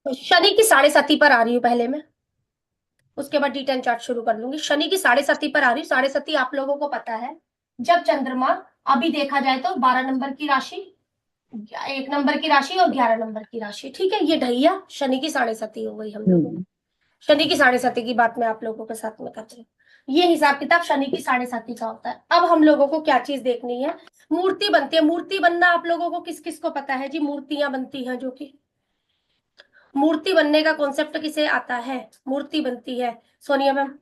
तो शनि की साढ़े साती पर आ रही हूँ पहले मैं, उसके बाद D10 चार्ट शुरू कर लूंगी। शनि की साढ़े साती पर आ रही हूँ। साढ़े साती आप लोगों को पता है, जब चंद्रमा, अभी देखा जाए तो 12 नंबर की राशि, 1 नंबर की राशि और 11 नंबर की राशि, ठीक है, ये ढैया शनि की साढ़े साती हो गई हम लोगों हम्म। की। शनि की साढ़े साती की बात मैं आप लोगों के साथ में कर रही हूँ। ये हिसाब किताब शनि की साढ़े साती का होता है। अब हम लोगों को क्या चीज देखनी है? मूर्ति बनती है। मूर्ति बनना आप लोगों को किस किस को पता है जी? मूर्तियां बनती हैं, जो कि मूर्ति बनने का कॉन्सेप्ट किसे आता है? मूर्ति बनती है सोनिया मैम।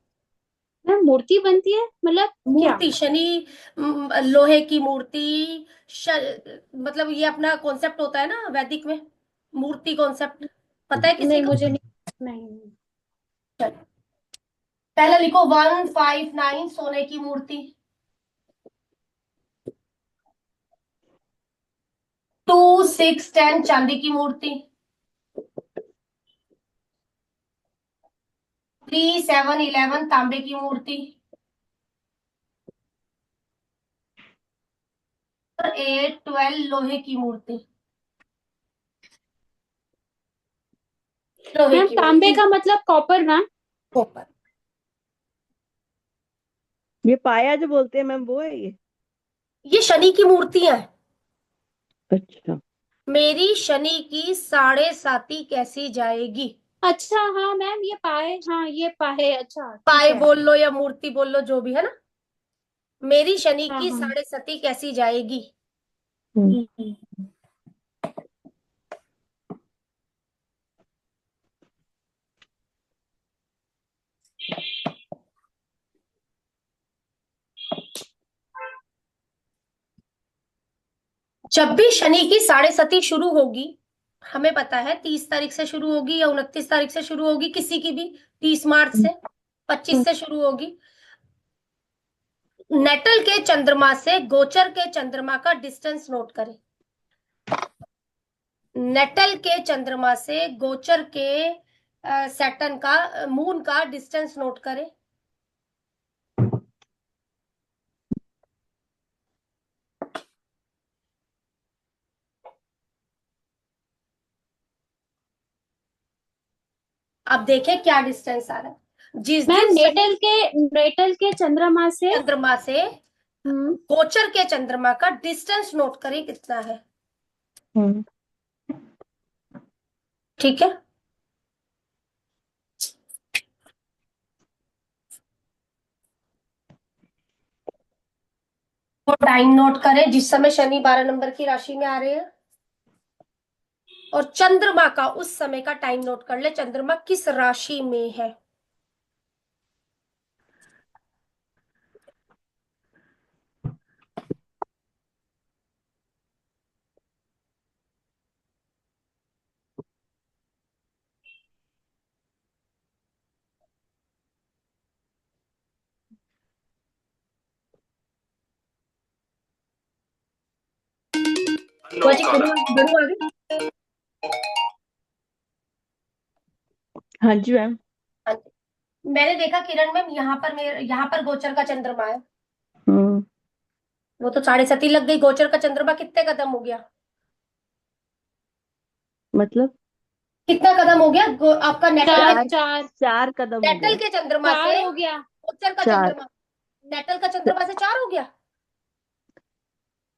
मैम मूर्ति बनती है मतलब क्या? मूर्ति शनि, लोहे की मूर्ति, श, मतलब ये अपना कॉन्सेप्ट होता है ना वैदिक में, मूर्ति कॉन्सेप्ट पता है किसी नहीं को? मुझे नहीं। नहीं। चलो, पहले लिखो 159 सोने की मूर्ति, 2610 चांदी की मूर्ति, 3711 तांबे की मूर्ति, और 812 लोहे की मूर्ति। लोहे मैम की तांबे मूर्ति का मतलब कॉपर मैम। ऊपर। ये पाया जो बोलते हैं मैम, वो है ये? ये शनि की मूर्तियां हैं। अच्छा। मेरी शनि की साढ़े साती कैसी जाएगी? अच्छा हाँ मैम ये पाए, हाँ ये पाए, अच्छा ठीक पाए है। बोल लो या मूर्ति बोल लो, जो भी है ना। मेरी शनि हाँ की हाँ। साढ़े साती कैसी जाएगी? हम्म। जब भी शनि की साढ़े साती शुरू होगी, हमें पता है 30 तारीख से शुरू होगी या 29 तारीख से शुरू होगी, किसी की भी 30 मार्च हम्म। से, 25 से शुरू होगी। नेटल के चंद्रमा से गोचर के चंद्रमा का डिस्टेंस नोट करें। नेटल के चंद्रमा से गोचर के सैटर्न का, मून का डिस्टेंस नोट करें। अब देखें क्या डिस्टेंस आ रहा है। जिस मैम दिन शनि नेटल के चंद्रमा से। चंद्रमा से हम्म। गोचर के चंद्रमा का डिस्टेंस नोट करें कितना है। हम्म। ठीक है, वो टाइम नोट करें जिस समय शनि 12 नंबर की राशि में आ रहे हैं, और चंद्रमा का उस समय का टाइम नोट कर ले, चंद्रमा किस राशि में है। बुआ जी, गरु गरु आ गई। हाँ जी मैम। हाँ जी। मैंने देखा किरण मैम, यहाँ पर मेरे यहाँ पर गोचर का चंद्रमा है। हम्म। वो तो साढ़े साती लग गई। गोचर का चंद्रमा कितने कदम हो गया? मतलब कितना कदम हो गया? आपका नेटल के, चार चार। चार। 4 कदम हो नेटल गया। के चंद्रमा से चार हो गया। गोचर का 4। चंद्रमा, नेटल का चंद्रमा से 4 हो गया।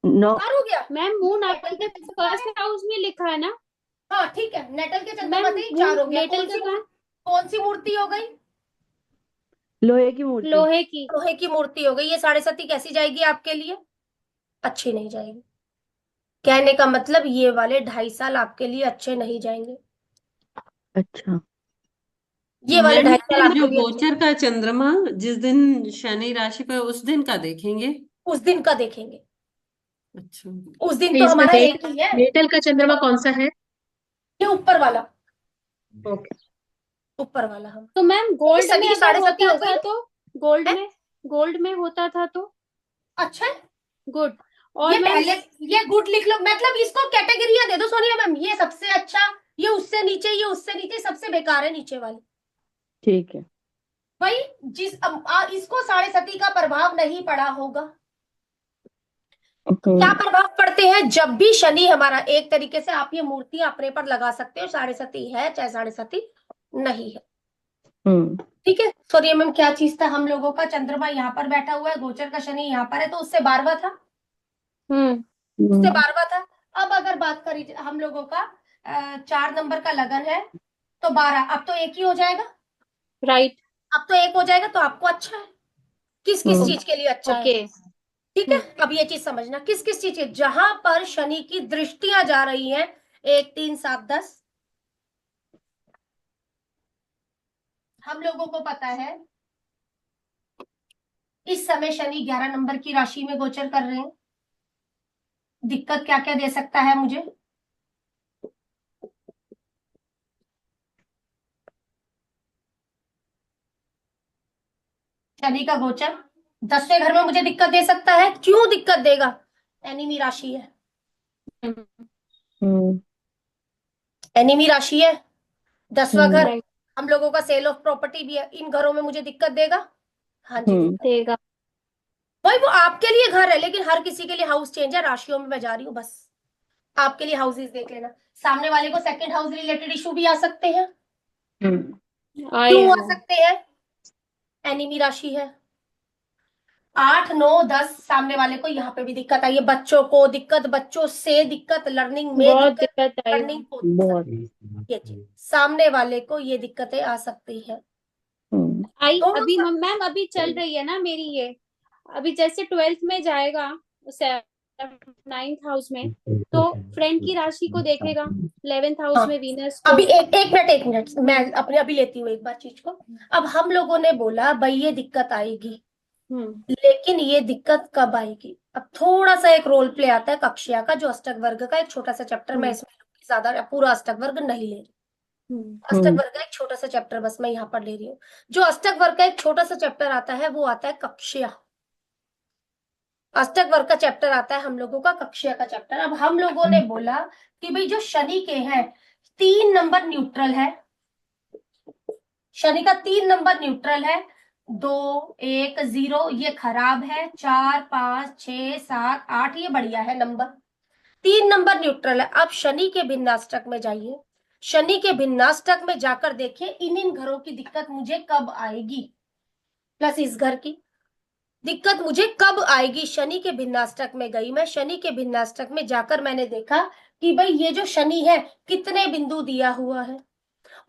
9। 4 हो गया। मैम मून नेटल आपने का चंद्रमा है। फर्स्ट हाउस में लिखा है ना? हाँ ठीक है, नेटल के चंद्रमा मैम से ही मून 4 हो गया। नेटल का कहाँ? कौन सी मूर्ति हो गई? लोहे की मूर्ति। लोहे की। लोहे की मूर्ति हो गई। ये साढ़े साती कैसी जाएगी आपके लिए? अच्छी नहीं जाएगी। कहने का मतलब ये वाले 2.5 साल आपके लिए अच्छे नहीं जाएंगे। अच्छा। ये वाले मैम ढाई साल ये जो आपके लिए अच्छे, गोचर का चंद्रमा जिस दिन शनि राशि पर, उस दिन का देखेंगे? उस दिन का देखेंगे। अच्छा। उस दिन तो तो इसमें हमारा एक ही है। नेटल का चंद्रमा कौन सा है? ये ऊपर वाला, ओके। ऊपर वाला हम, तो मैम क्योंकि गोल्ड में शनि की अगर साढ़े साती होता हो गई था ना। तो? गोल्ड है, में, गोल्ड में होता था तो? अच्छा है। गुड। और ये मैम पहले, ये गुड लिख लो, मतलब इसको कैटेगरियां दे दो सोनिया मैम। ये सबसे अच्छा, ये उससे नीचे, ये उससे नीचे, सबसे बेकार है नीचे वाली। ठीक है। भाई, इसको साढ़े सती का प्रभाव नहीं पड़ा होगा। क्या प्रभाव पड़ते हैं? जब भी शनि हमारा, एक तरीके से आप ये मूर्तियां अपने पर लगा सकते हो, साढ़े सती है चाहे साढ़े सती नहीं है। हम्म ठीक है। सॉरी मैम, क्या चीज था? हम लोगों का चंद्रमा यहाँ पर बैठा हुआ है, गोचर का शनि यहाँ पर है, तो उससे 12वां था, उससे 12वां था। अब अगर बात करी हम लोगों का 4 नंबर का लगन है, तो 12, अब तो एक ही हो जाएगा, राइट। अब तो एक हो जाएगा, तो आपको अच्छा है। किस किस चीज के लिए अच्छा है? ओके। ठीक है। अब ये चीज समझना, किस किस चीज के, जहां पर शनि की दृष्टियां जा रही हैं, 1 3 7 10, हम लोगों को पता है इस समय शनि 11 नंबर की राशि में गोचर कर रहे हैं। दिक्कत क्या क्या दे सकता है मुझे? शनि का गोचर 10वें घर में मुझे दिक्कत दे सकता है। क्यों दिक्कत देगा? एनिमी राशि है, हम्म एनिमी राशि है। 10वां घर राइट। हम लोगों का सेल ऑफ प्रॉपर्टी भी है, इन घरों में मुझे दिक्कत देगा। हाँ जी, हम्म दिक्कत। देगा। भाई वो आपके लिए घर है, लेकिन हर किसी के लिए हाउस चेंज है, राशियों में मैं जा रही हूँ बस। आपके लिए हाउसेस देख लेना। सामने वाले को सेकंड हाउस रिलेटेड इशू भी आ सकते हैं। आए क्यों आ हैं। सकते हैं? एनिमी राशि है। 8 9 10 सामने वाले को यहाँ पे भी दिक्कत आई है, बच्चों को दिक्कत, बच्चों से दिक्कत, लर्निंग में बहुत दिक्कत, दिक्कत आई। लर्निंग को बहुत ये चीज सामने वाले को ये दिक्कतें आ सकती है। हम्म आई दोनों अभी का मैम अभी चल रही है ना मेरी ये। अभी जैसे 12th में जाएगा, 9th हाउस में, तो फ्रेंड की राशि को देखेगा, 11th हाउस हाँ, में वीनस अभी को। एक मिनट मैं अपने अभी लेती हूँ एक बार चीज को। अब हम लोगों ने बोला भाई ये दिक्कत आएगी, हम्म लेकिन ये दिक्कत कब आएगी? अब थोड़ा सा एक रोल प्ले आता है कक्षिया का, जो अष्टक वर्ग का एक छोटा सा चैप्टर, मैं हम्म इसमें ज्यादा पूरा अष्टक वर्ग नहीं ले रही। अष्टक हम्म वर्ग का एक छोटा सा चैप्टर बस मैं यहाँ पर ले रही हूँ। जो अष्टक वर्ग का एक छोटा सा चैप्टर आता है, वो आता है कक्षिया। अष्टक वर्ग का चैप्टर आता है हम लोगों का कक्षिया का चैप्टर। अब हम लोगों ने बोला कि भाई जो शनि के हैं 3 नंबर न्यूट्रल है, शनि का 3 नंबर न्यूट्रल है, 2 1 0 ये खराब है, 4 5 6 7 8 ये बढ़िया है नंबर। 3 नंबर न्यूट्रल है। अब शनि के भिन्नाष्टक में जाइए, शनि के भिन्नाष्टक में जाकर देखिए इन घरों की दिक्कत मुझे कब आएगी, प्लस इस घर की दिक्कत मुझे कब आएगी। शनि के भिन्नाष्टक में गई मैं, शनि के भिन्नाष्टक में जाकर मैंने देखा कि भाई ये जो शनि है कितने बिंदु दिया हुआ है,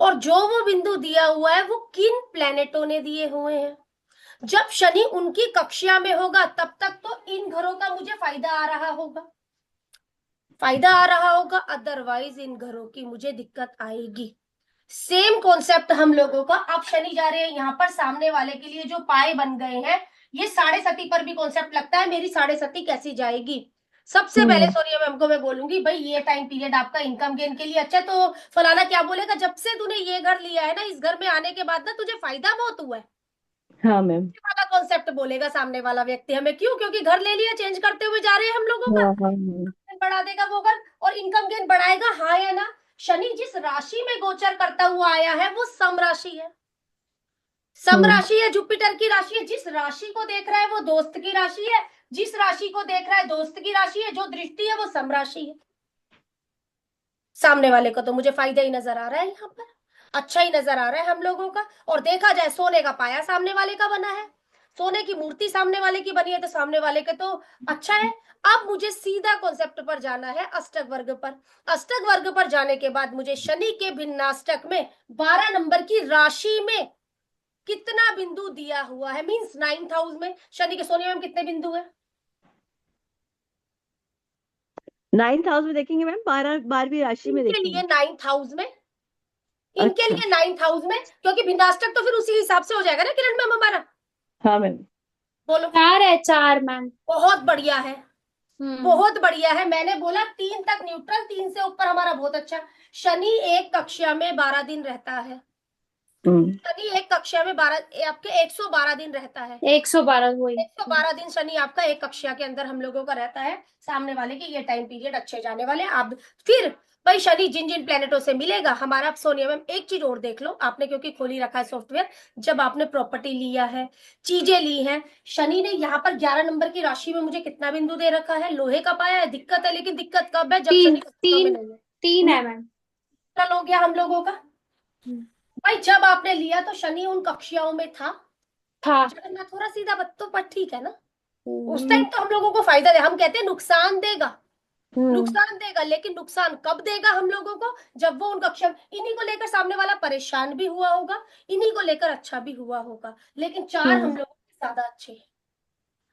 और जो वो बिंदु दिया हुआ है वो किन प्लेनेटों ने दिए हुए हैं। जब शनि उनकी कक्षा में होगा तब तक तो इन घरों का मुझे फायदा आ रहा होगा, फायदा आ रहा होगा, अदरवाइज इन घरों की मुझे दिक्कत आएगी। सेम कॉन्सेप्ट हम लोगों का, अब शनि जा रहे हैं यहाँ पर, सामने वाले के लिए जो पाए बन गए हैं, ये साढ़े सती पर भी कॉन्सेप्ट लगता है, मेरी साढ़े सती कैसी जाएगी। सबसे पहले सोनिया मैम को मैं बोलूंगी भाई ये टाइम पीरियड आपका इनकम गेन के लिए अच्छा है, तो फलाना क्या बोलेगा, जब से तूने ये घर लिया है ना, इस घर में आने के बाद ना तुझे फायदा बहुत हुआ है, हाँ मैम। वाला कॉन्सेप्ट बोलेगा सामने वाला व्यक्ति हमें। क्यों? क्योंकि घर ले लिया, चेंज करते हुए जा रहे हैं हम लोगों का, हाँ हाँ बढ़ा देगा वो घर और इनकम गेन बढ़ाएगा, हाँ या ना? शनि जिस राशि में गोचर करता हुआ आया है वो सम राशि है, सम राशि है, जुपिटर की राशि है। जिस राशि को देख रहा है वो दोस्त की राशि है, जिस राशि को देख रहा है दोस्त की राशि है, जो दृष्टि है वो सम राशि है। सामने वाले को तो मुझे फायदा ही नजर आ रहा है, यहाँ पर अच्छा ही नजर आ रहा है हम लोगों का। और देखा जाए सोने का पाया सामने वाले का बना है, सोने की मूर्ति सामने वाले की बनी है, तो सामने वाले के तो अच्छा है। अब मुझे सीधा कॉन्सेप्ट पर जाना है, अष्टक वर्ग पर। अष्टक वर्ग पर जाने के बाद मुझे शनि के भिन्नाष्टक में 12 नंबर की राशि में कितना बिंदु दिया हुआ है, मींस 9th हाउस में शनि के, सोनिया में कितने बिंदु है? 9th हाउस में देखेंगे मैम, 12वीं राशि में इनके लिए देखेंगे। 9th हाउस में, इनके अच्छा। लिए 9th हाउस में, क्योंकि भिन्नाष्टक तो फिर उसी हिसाब से हो जाएगा ना किरण मैम हमारा। हाँ मैम। बोलो। 4 है, 4 मैम। बहुत बढ़िया है, हम्म बहुत बढ़िया है। मैंने बोला 3 तक न्यूट्रल, 3 से ऊपर हमारा बहुत अच्छा। शनि एक कक्षा में 12 दिन रहता है, हम्म शनि एक कक्षा में 12 आपके 112 दिन रहता है। 112 हुई। 112 दिन शनि आपका एक कक्षा के अंदर हम लोगों का रहता है। सामने वाले के ये टाइम पीरियड अच्छे जाने वाले। आप फिर भाई शनि जिन जिन प्लेनेटों से मिलेगा हमारा। अब सोनिया मैम एक चीज और देख लो आपने, क्योंकि खोल ही रखा है सॉफ्टवेयर, जब आपने प्रॉपर्टी लिया है, चीजें ली हैं, शनि ने यहाँ पर 11 नंबर की राशि में मुझे कितना बिंदु दे रखा है? लोहे का पाया है। दिक्कत है, लेकिन दिक्कत कब है? जब तीन शनि कक्षाओं में तीन नहीं है। तीन है मैम। न्यूट्रल हो गया हम लोगों का। भाई जब आपने लिया तो शनि उन कक्षाओं में था। था। जगन्नाथ थोड़ा सीधा बत्तों पर ठीक है ना। उस हम्म, टाइम तो हम लोगों को फायदा दे, हम कहते हैं नुकसान देगा, हम्म, नुकसान देगा, लेकिन नुकसान कब देगा हम लोगों को? जब वो उनका अक्षर, इन्हीं को लेकर सामने वाला परेशान भी हुआ होगा, इन्हीं को लेकर अच्छा भी हुआ होगा, लेकिन चार हम लोगों के ज्यादा अच्छे हैं,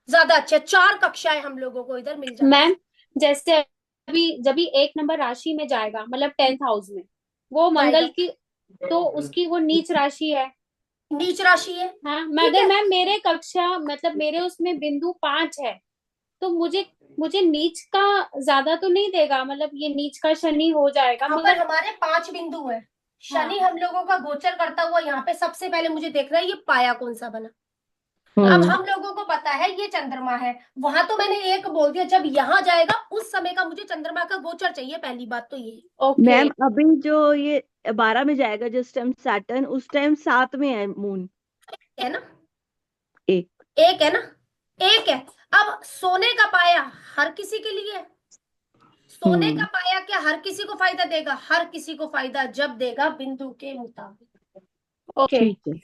ज्यादा अच्छे। चार कक्षाएं हम लोगों को इधर मिल जाती मैम जैसे अभी जब भी 1 नंबर राशि में जाएगा, मतलब 10th हाउस में, वो जाएगा। मंगल की, तो उसकी वो नीच राशि है। नीच राशि है, हाँ, ठीक मगर है। मैम मेरे कक्षा मतलब मेरे उसमें बिंदु 5 है, तो मुझे मुझे नीच का ज्यादा तो नहीं देगा, मतलब ये नीच का शनि हो जाएगा यहाँ पर मगर। हमारे 5 बिंदु है। हाँ। शनि हम लोगों का गोचर करता हुआ यहाँ पे सबसे पहले मुझे देखना है ये पाया कौन सा बना। अब हम्म हम लोगों को पता है ये चंद्रमा है, वहां तो मैंने एक बोल दिया, जब यहाँ जाएगा उस समय का मुझे चंद्रमा का गोचर चाहिए, पहली बात तो ये ओके। मैम अभी जो ये 12 में जाएगा जिस टाइम सैटर्न, उस टाइम 7 में है मून। है ना, एक एक है ना, एक है। अब सोने का पाया हर किसी के लिए है। सोने का हम्म पाया क्या हर किसी को फायदा देगा? हर किसी को फायदा जब देगा बिंदु के मुताबिक। ओके। ठीक है।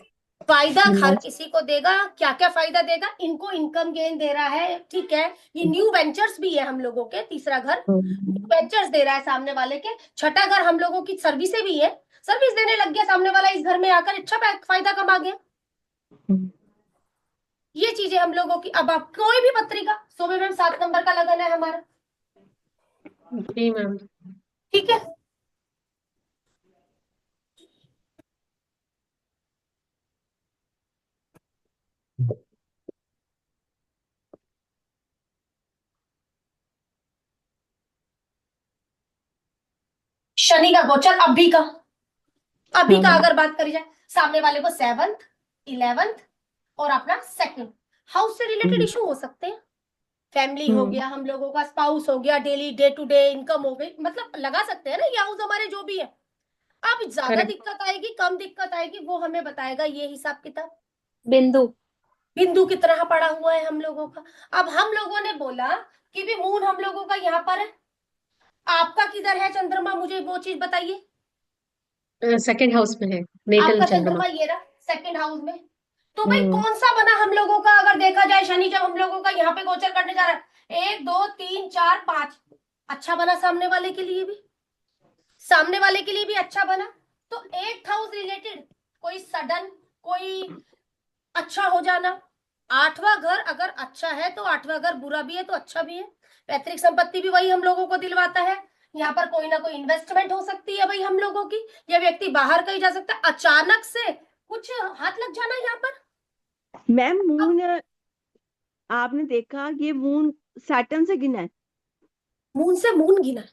फायदा हर हम्म किसी को देगा। क्या क्या फायदा देगा? इनको इनकम गेन दे रहा है, ठीक है। ये न्यू वेंचर्स भी है हम लोगों के। तीसरा घर न्यू वेंचर्स दे रहा है सामने वाले के। छठा घर हम लोगों की सर्विसें भी है, सर्विस देने लग गया सामने वाला इस घर में आकर, अच्छा फायदा कमा गया। हम्म। ये चीजें हम लोगों की। अब आप कोई भी पत्रिका, सोमे मैम 7 नंबर का लगन है हमारा, जी मैम। ठीक है। शनि का गोचर अभी का हाँ अगर बात करी जाए, सामने वाले को 7th 11th और अपना 2nd हाउस से रिलेटेड हम्म इशू हो सकते हैं। फैमिली हो हम्म गया हम लोगों का, स्पाउस हो गया, daily day to day income हो गई, मतलब लगा सकते हैं ना ये हाउस हमारे जो भी है। अब ज्यादा करेक्ट। दिक्कत आएगी कम दिक्कत आएगी वो हमें बताएगा ये हिसाब किताब। बिंदु। बिंदु की तरह पड़ा हुआ है हम लोगों का। अब हम लोगों ने बोला कि भी मून हम लोगों का यहाँ पर है, आपका किधर है चंद्रमा? मुझे वो चीज बताइए। सेकेंड हाउस में है नेटल आपका चंद्रमा। चंद्रमा ये रहा 2nd हाउस में। तो भाई हम्म कौन सा बना हम लोगों का? अगर देखा जाए शनि जब हम लोगों का यहाँ पे गोचर करने जा रहा है, 1 2 3 4 5, अच्छा बना सामने वाले के लिए भी, सामने वाले के लिए भी अच्छा बना। तो 8th हाउस रिलेटेड कोई सडन, कोई अच्छा हो जाना। 8वां घर अगर अच्छा है तो 8वां घर बुरा भी है तो अच्छा भी है। पैतृक संपत्ति भी वही हम लोगों को दिलवाता है। यहाँ पर कोई ना कोई इन्वेस्टमेंट हो सकती है भाई हम लोगों की, या व्यक्ति बाहर कहीं जा सकता है, अचानक से कुछ हाथ लग जाना यहाँ पर। मैम अब मून, आपने देखा ये मून सैटर्न से गिना है। मून से मून गिना है।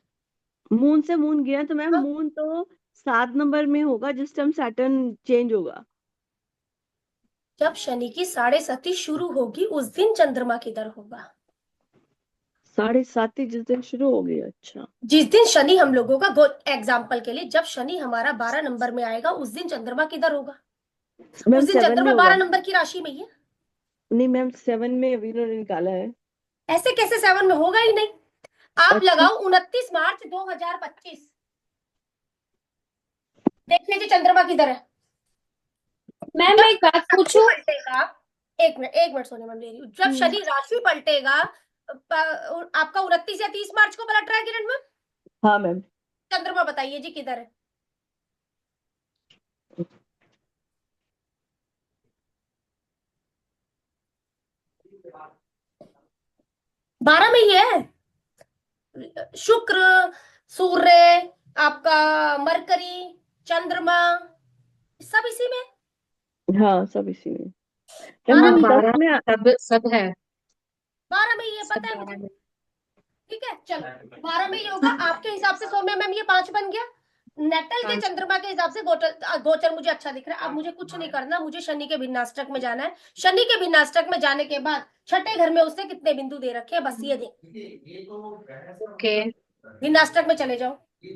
मून से मून गिना तो मैम हाँ, मून तो 7 नंबर में होगा जिस टाइम सैटर्न चेंज होगा। जब शनि की 7.5 शुरू होगी उस दिन चंद्रमा किधर होगा? 7:30 जिस दिन शुरू हो गई। अच्छा जिस दिन शनि हम लोगों का, एग्जाम्पल के लिए जब शनि हमारा 12 नंबर में आएगा उस दिन चंद्रमा किधर होगा? मैम उस दिन 7 में चंद्रमा होगा। 12 नंबर की राशि में ही है। नहीं मैम 7 में अभी इन्होंने निकाला है। ऐसे कैसे 7 में होगा ही नहीं? आप अच्छा लगाओ 29 मार्च 2025, देख लीजिए चंद्रमा किधर है। मैम जब मैं एक बात राशि पूछूं। पलटेगा, एक मिनट सोने मैम ले रही हूँ। जब हम्म शनि राशि पलटेगा, आपका 29 या 30 मार्च को पलट रहा है किरण में, हाँ मैम। चंद्रमा बताइए जी किधर है? 12 में ही है। शुक्र, सूर्य, आपका मरकरी, चंद्रमा, सब इसी में। हाँ सब इसी में। मैम 12 हाँ में मून ही है। 10 12 में सब है। 12 में ही है, सब पता है 12 मुझे। में। ठीक है चलो, 12 में ही होगा आपके हिसाब से। सौम्या मैम ये 5 बन गया। नेटल के 5। चंद्रमा के हिसाब से गोचर गोचर मुझे अच्छा दिख रहा है। अब मुझे कुछ नहीं करना, मुझे शनि के भिन्नाष्टक में जाना है। शनि के भिन्नाष्टक में जाने के बाद छठे घर में उसने कितने बिंदु दे रखे हैं, बस ये देख। ओके। भिन्नाष्टक में चले जाओ। ये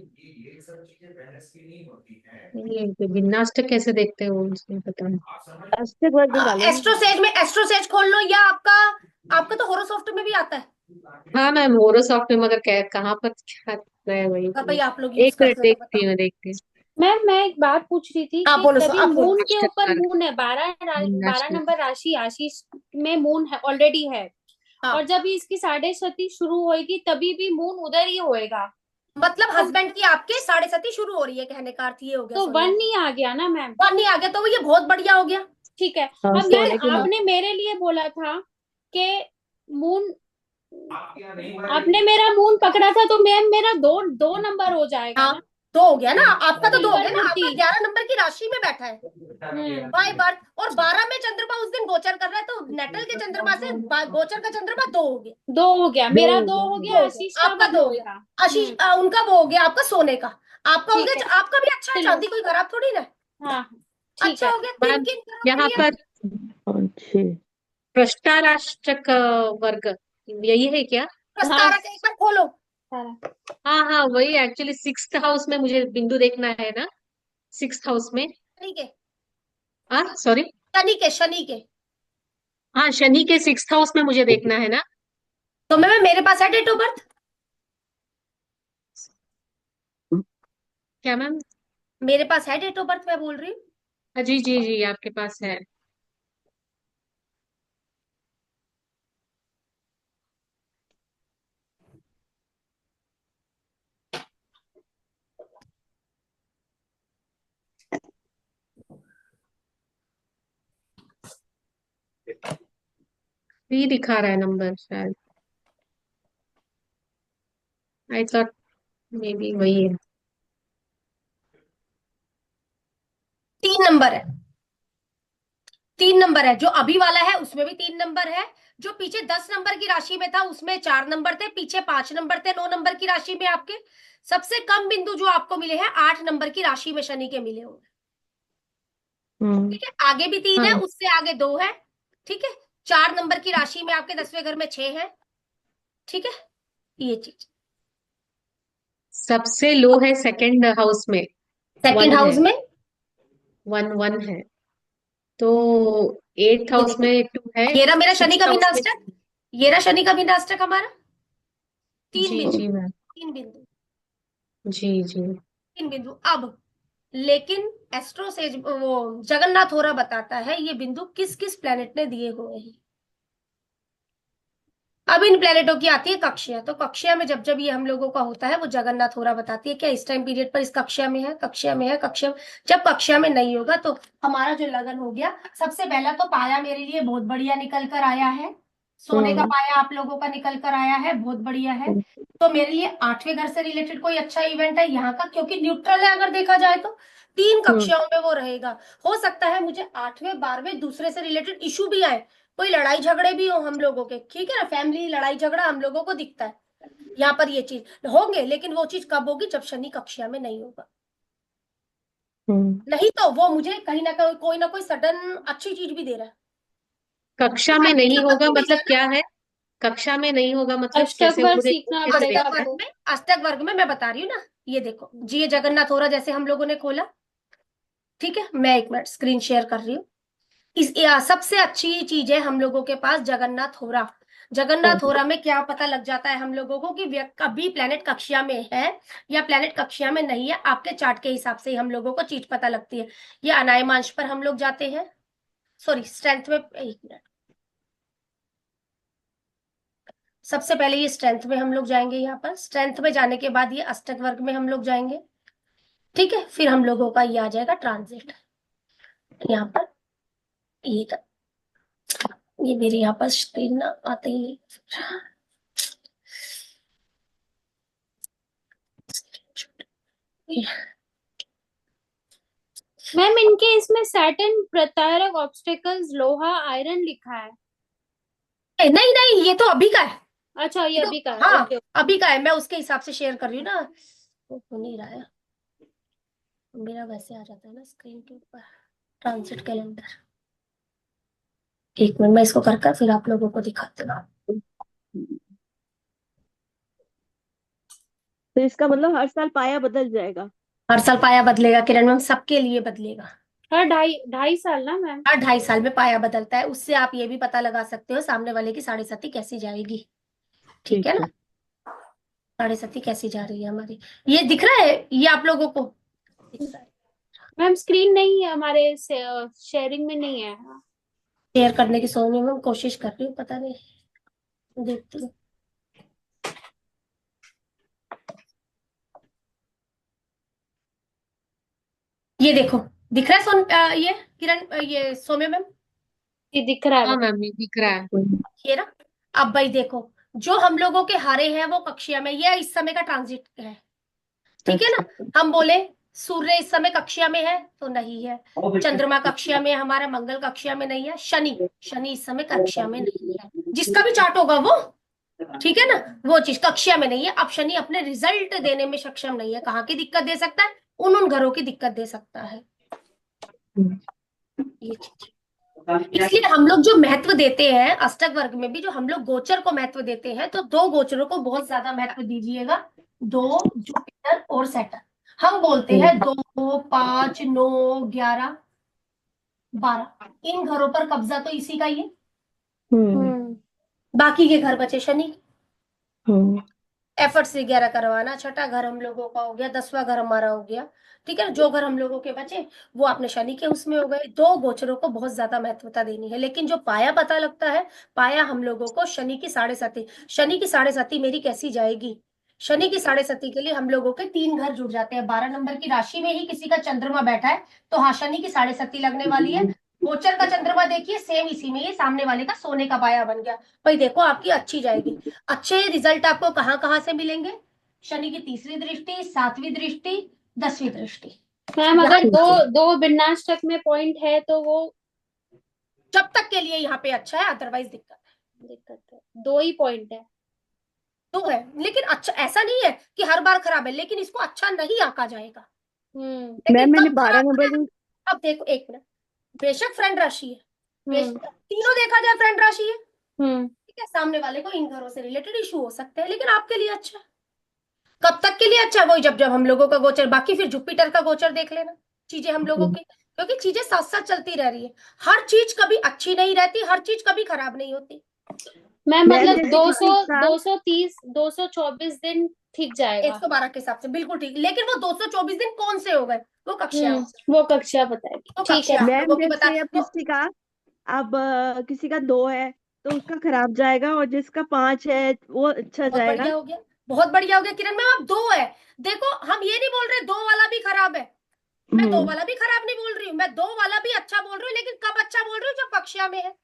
गिम्नास्टिक कैसे देखते हो उसमें पता नहीं। अस्तिक वर्ग निकालो ना। एस्ट्रोसेज खोल लो, या आपका आपका तो होरोसॉफ्ट में भी आता है। हाँ मैम, होरोसॉफ्ट में, मगर कहाँ पर क्या है वही अगर तो। भाई आप लोग यूज एक मिनट करते हो तो देखती बताओ। हूँ, देखती हूँ। मैम मैं एक बात पूछ रही थी आप कि बोलो, तभी आप बोलो। मून के गिम्नास्टिक ऊपर वर्ग, मून है, 12 गिम्नास्टिक। नंबर राशि आशीष में मून है, ऑलरेडी है। हाँ, और जब भी इसकी साढ़े सती शुरू होएगी तभी भी मून उधर ही होएगा। मतलब तो हस्बैंड की आपके साढ़े सती शुरू हो रही है, कहने का अर्थ ये हो गया तो सोनिया। वन ही आ गया ना मैम। वन नहीं आ गया तो ये बहुत बढ़िया हो गया। ठीक है। हाँ, अब ठीक मैम है, सोने के लिए। आपने मेरे लिए बोला था कि मून, आपने मेरा मून पकड़ा था, तो मैम मेरा दो दो नंबर हो जाएगा हाँ, ना। दो हो गया ना आपका, तो दो हो सिल्वर गया ना आपका। मूर्ति। 11 नंबर की राशि में बैठा है बाय बर्थ, और 12 में चंद्रमा उस दिन गोचर कर रहा है, तो नेटल के चंद्रमा से गोचर का चंद्रमा दो हो गया। दो हो गया, दो मेरा हो दो गया। हो दो गया, हो आशीष गया, का आपका वन दो हो होएगा। गया। आशीष उनका वो हो गया, आपका सोने का। आपका हो ठीक है। गया, आपका भी अच्छा है, चलो। चांदी कोई खराब थोड़ी ना है। हाँ ठीक अच्छा है। हो गया, किन मैम किन ग्रहों के यहाँ लिए। पर अच्छे। पृष्ठाराष्ट्रक वर्ग यही है क्या? हाँ प्रस्तारा का एक बार खोलो। सारा। हाँ हाँ, वही एक्चुअली सिक्स्थ हाउस में मुझे बिंदु देखना है ना, सिक्स्थ हाउस में। शनि के, हाँ सॉरी। शनि के। हाँ, शनि के सिक्स्थ हाउस में मुझे देखना है ना। तो मैं मेरे पास है डेट ऑफ बर्थ। क्या मैम? मेरे पास है डेट ऑफ बर्थ, मैं बोल रही हूँ। हाँ जी जी जी, आपके पास है। ये दिखा रहा है नंबर शायद। आई थॉट मे बी वही है। 3 नंबर है, 3 नंबर है। जो अभी वाला है उसमें भी 3 नंबर है। जो पीछे 10 नंबर की राशि में था उसमें 4 नंबर थे, पीछे 5 नंबर थे 9 नंबर की राशि में आपके। सबसे कम बिंदु जो आपको मिले हैं 8 नंबर की राशि में शनि के मिले होंगे। ठीक है, आगे भी 3 है, हाँ, उससे आगे 2 है। ठीक है, 4 नंबर की राशि में आपके 10वें घर में 6 है। ठीक है, ये चीज। सबसे लो है सेकंड हाउस में, सेकंड वन हाउस है, में वन वन है। तो एट्थ ये हाउस देखो, में टू है, ये रहा मेरा शनि का सिक्स्थ हाउस में। विनाष्टक। ये रहा शनि का विनाष्टक हमारा। तीन जी बिंदु, जी मैम। 3 बिंदु, जी जी। 3 बिंदु। अब लेकिन एस्ट्रोसेज वो जगन्नाथ होरा बताता है ये बिंदु किस किस प्लेनेट ने दिए हुए हैं। अब इन प्लेनेटों की आती है कक्षिया, तो कक्षिया में जब जब ये हम लोगों का होता है वो जगन्नाथ होरा बताती है क्या इस टाइम पीरियड पर इस कक्षिया में है, कक्षिया में है, कक्षिया में। जब कक्षिया में नहीं होगा तो हमारा जो लगन हो गया, सबसे पहला तो पाया मेरे लिए बहुत बढ़िया निकल कर आया है। सोने का पाया आप लोगों का निकल कर आया है, बहुत बढ़िया है। तो मेरे लिए 8वें घर से रिलेटेड कोई अच्छा इवेंट है यहाँ का, क्योंकि न्यूट्रल है अगर देखा जाए तो। 3 कक्षाओं में वो रहेगा। हो सकता है मुझे 8वें 12वें दूसरे से रिलेटेड इशू भी आए, कोई लड़ाई झगड़े भी हो हम लोगों के, ठीक है ना, फैमिली लड़ाई झगड़ा हम लोगों को दिखता है यहाँ पर, ये चीज होंगे। लेकिन वो चीज कब होगी, जब शनि कक्षा में नहीं होगा। नहीं तो वो मुझे कहीं ना कोई सडन अच्छी चीज भी दे रहा है। कक्षा में अच्छी नहीं होगा संपत्ति मिल मतलब जाए ना। क्या है? कक्षा में नहीं होगा मतलब अष्टक कैसे, वर्ग वो देखो सीखना कैसे पड़ेगा अष्टक देखना है? वर्ग आपको। में, अष्टक वर्ग में मैं बता रही हूँ ना। ये देखो जी, ये जगन्नाथ हो रहा जैसे हम लोगों ने खोला। ठीक है, मैं एक मिनट स्क्रीन शेयर कर रही हूँ। सबसे अच्छी चीज है हम लोगों के पास जगन्नाथ होरा। जगन्नाथ होरा में क्या पता लग जाता है हम लोगों को कि कभी प्लेनेट कक्षा में है या प्लेनेट कक्षा में नहीं है, आपके चार्ट के हिसाब से ही हम लोगों को चीज पता लगती है। ये अनायमांश पर हम लोग जाते हैं, सॉरी स्ट्रेंथ में, एक मिनट। सबसे पहले ये स्ट्रेंथ में हम लोग जाएंगे, यहाँ पर स्ट्रेंथ में जाने के बाद ये अष्टक वर्ग में हम लोग जाएंगे। ठीक है, फिर हम लोगों का ये आ जाएगा ट्रांजिट यहाँ पर। ये ये मेरे यहाँ पर स्क्रीन ना आते ही मैम इनके इसमें सैटर्न प्रतारक ऑब्स्टेकल्स लोहा आयरन लिखा है। नहीं नहीं, ये तो अभी का है। अच्छा ये ये तो अभी का है, हाँ, ओके। अभी का है, मैं उसके हिसाब से शेयर कर रही हूँ ना। वो हो नहीं रहा है, मेरा वैसे आ जाता है ना स्क्रीन के ऊपर ट्रांजिट कैलेंडर। एक मिनट, मैं इसको कर फिर आप लोगों को दिखाती हूँ। तो इसका मतलब हर साल पाया बदल जाएगा। हर साल पाया बदलेगा किरण मैम, सबके लिए बदलेगा। हर 2.5 साल ना मैम? हर 2.5 साल में पाया बदलता है। उससे आप ये भी पता लगा सकते हो सामने वाले की साढ़े साथी कैसी जाएगी। ठीक है ठीक ना? है। साढ़े साथी कैसी जा रही है हमारी, ये दिख रहा है, ये आप लोगों को दिख रहा है? मैम स्क्रीन नहीं है हमारे, शेयरिंग में नहीं है। शेयर करने की सोच में मैं कोशिश कर रही हूँ, पता नहीं, देखती हूँ। ये देखो, दिख रहा है ये किरण, ये सौम्य मैम, ये दिख रहा है हाँ मैम। मैम, ये दिख रहा है। ये ना। अब भाई देखो, जो हम लोगों के हारे हैं वो कक्षीय में, ये इस समय का ट्रांजिट है। ठीक है ना? अच्छा। हम बोले सूर्य इस समय कक्षीय में है तो नहीं है, चंद्रमा कक्षीय में है, हमारा मंगल कक्षीय में नहीं है, शनि शनि इस समय कक्षीय में नहीं है, जिसका भी चार्ट होगा वो, ठीक है ना, वो चीज कक्षीय में नहीं है। अब शनि अपने रिजल्ट देने में सक्षम नहीं है, कहाँ की दिक्कत दे सकता है? उन घरों की दिक्कत दे सकता है, ये चीज। इसलिए हम लोग जो महत्व देते हैं अष्टक वर्ग में भी, जो हम लोग गोचर को महत्व देते हैं, तो 2 गोचरों को बहुत ज्यादा महत्व दीजिएगा, 2 जुपिटर और सैटर्न। हम बोलते हैं 2, 5, 9, 11, 12, इन घरों पर कब्जा तो इसी का ही है। बाकी के घर बचे शनि। एफर्ट से 11 करवाना, छठा घर हम लोगों का हो गया, 10वां घर हमारा हो गया। ठीक है, जो घर हम लोगों के बचे वो आपने शनि के उसमें हो गए। 2 गोचरों को बहुत ज्यादा महत्वता देनी है। लेकिन जो पाया पता लगता है, पाया हम लोगों को शनि की साढ़े साथी, शनि की साढ़े साथी मेरी कैसी जाएगी? शनि की साढ़े साथी के लिए हम लोगों के 3 घर जुड़ जाते हैं। 12 नंबर की राशि में ही किसी का चंद्रमा बैठा है तो हाँ, शनि की साढ़े साथी लगने वाली है। गोचर का चंद्रमा देखिए सेम इसी में, ये सामने वाले का सोने का पाया बन गया। भाई देखो, आपकी अच्छी जाएगी। अच्छे रिजल्ट आपको कहाँ कहाँ से मिलेंगे? शनि की तीसरी दृष्टि, 7वीं दृष्टि, 10वीं दृष्टि। मैम यहाँ अगर दो दो विन्यासटक में पॉइंट है तो वो जब तक के लिए यहाँ पे अच्छा है, अदरवाइज दिक्कत है। 2 ही पॉइंट है। तो है। लेकिन अच्छा ऐसा नहीं है कि हर बार खराब है, लेकिन इसको अच्छा नहीं आंका जाएगा। हम्म लेकिन मैंने कब 12 खराब नंबर है? में। अब देखो, एक मिनट, बेशक फ्रेंड राशि है, हम्म तीनों देखा जाए फ्रेंड राशि है, हम्म ठीक है, सामने वाले को इन घरों से रिलेटेड इशू हो सकते हैं, लेकिन आपके लिए अच्छा है। कब तक के लिए अच्छा है? वही जब जब हम लोगों का गोचर, बाकी फिर जुपिटर का गोचर देख लेना, चीजें हम लोगों की, क्योंकि चीजें साथ साथ चलती रह रही है। हर चीज कभी अच्छी नहीं रहती, हर चीज कभी खराब नहीं होती। मैम मैम मतलब जैसे 200 किसी का 230 224 दिन ठीक जाएगा। 112 के हिसाब से बिल्कुल ठीक, लेकिन वो 224 दिन कौन से हो गए? वो कक्षा, वो कक्षा बताएगी, वो ठीक है। कक्षा आप मैम लोगों की बता जैसे अब तो। किसी का, अब किसी का 2 है तो उसका खराब जाएगा, और जिसका 5 है वो अच्छा बहुत जाएगा। बढ़िया हो गया, बहुत बढ़िया हो गया किरण मैम। अब 2 है, देखो हम ये नहीं बोल रहे 2 वाला भी खराब है, मैं 2 हम्म। वाला भी खराब नहीं बोल रही हूँ, मैं 2 वाला भी अच्छा बोल रही हूँ, लेकिन कब अच्छा बोल रही हूँ? जब कक्षा में है।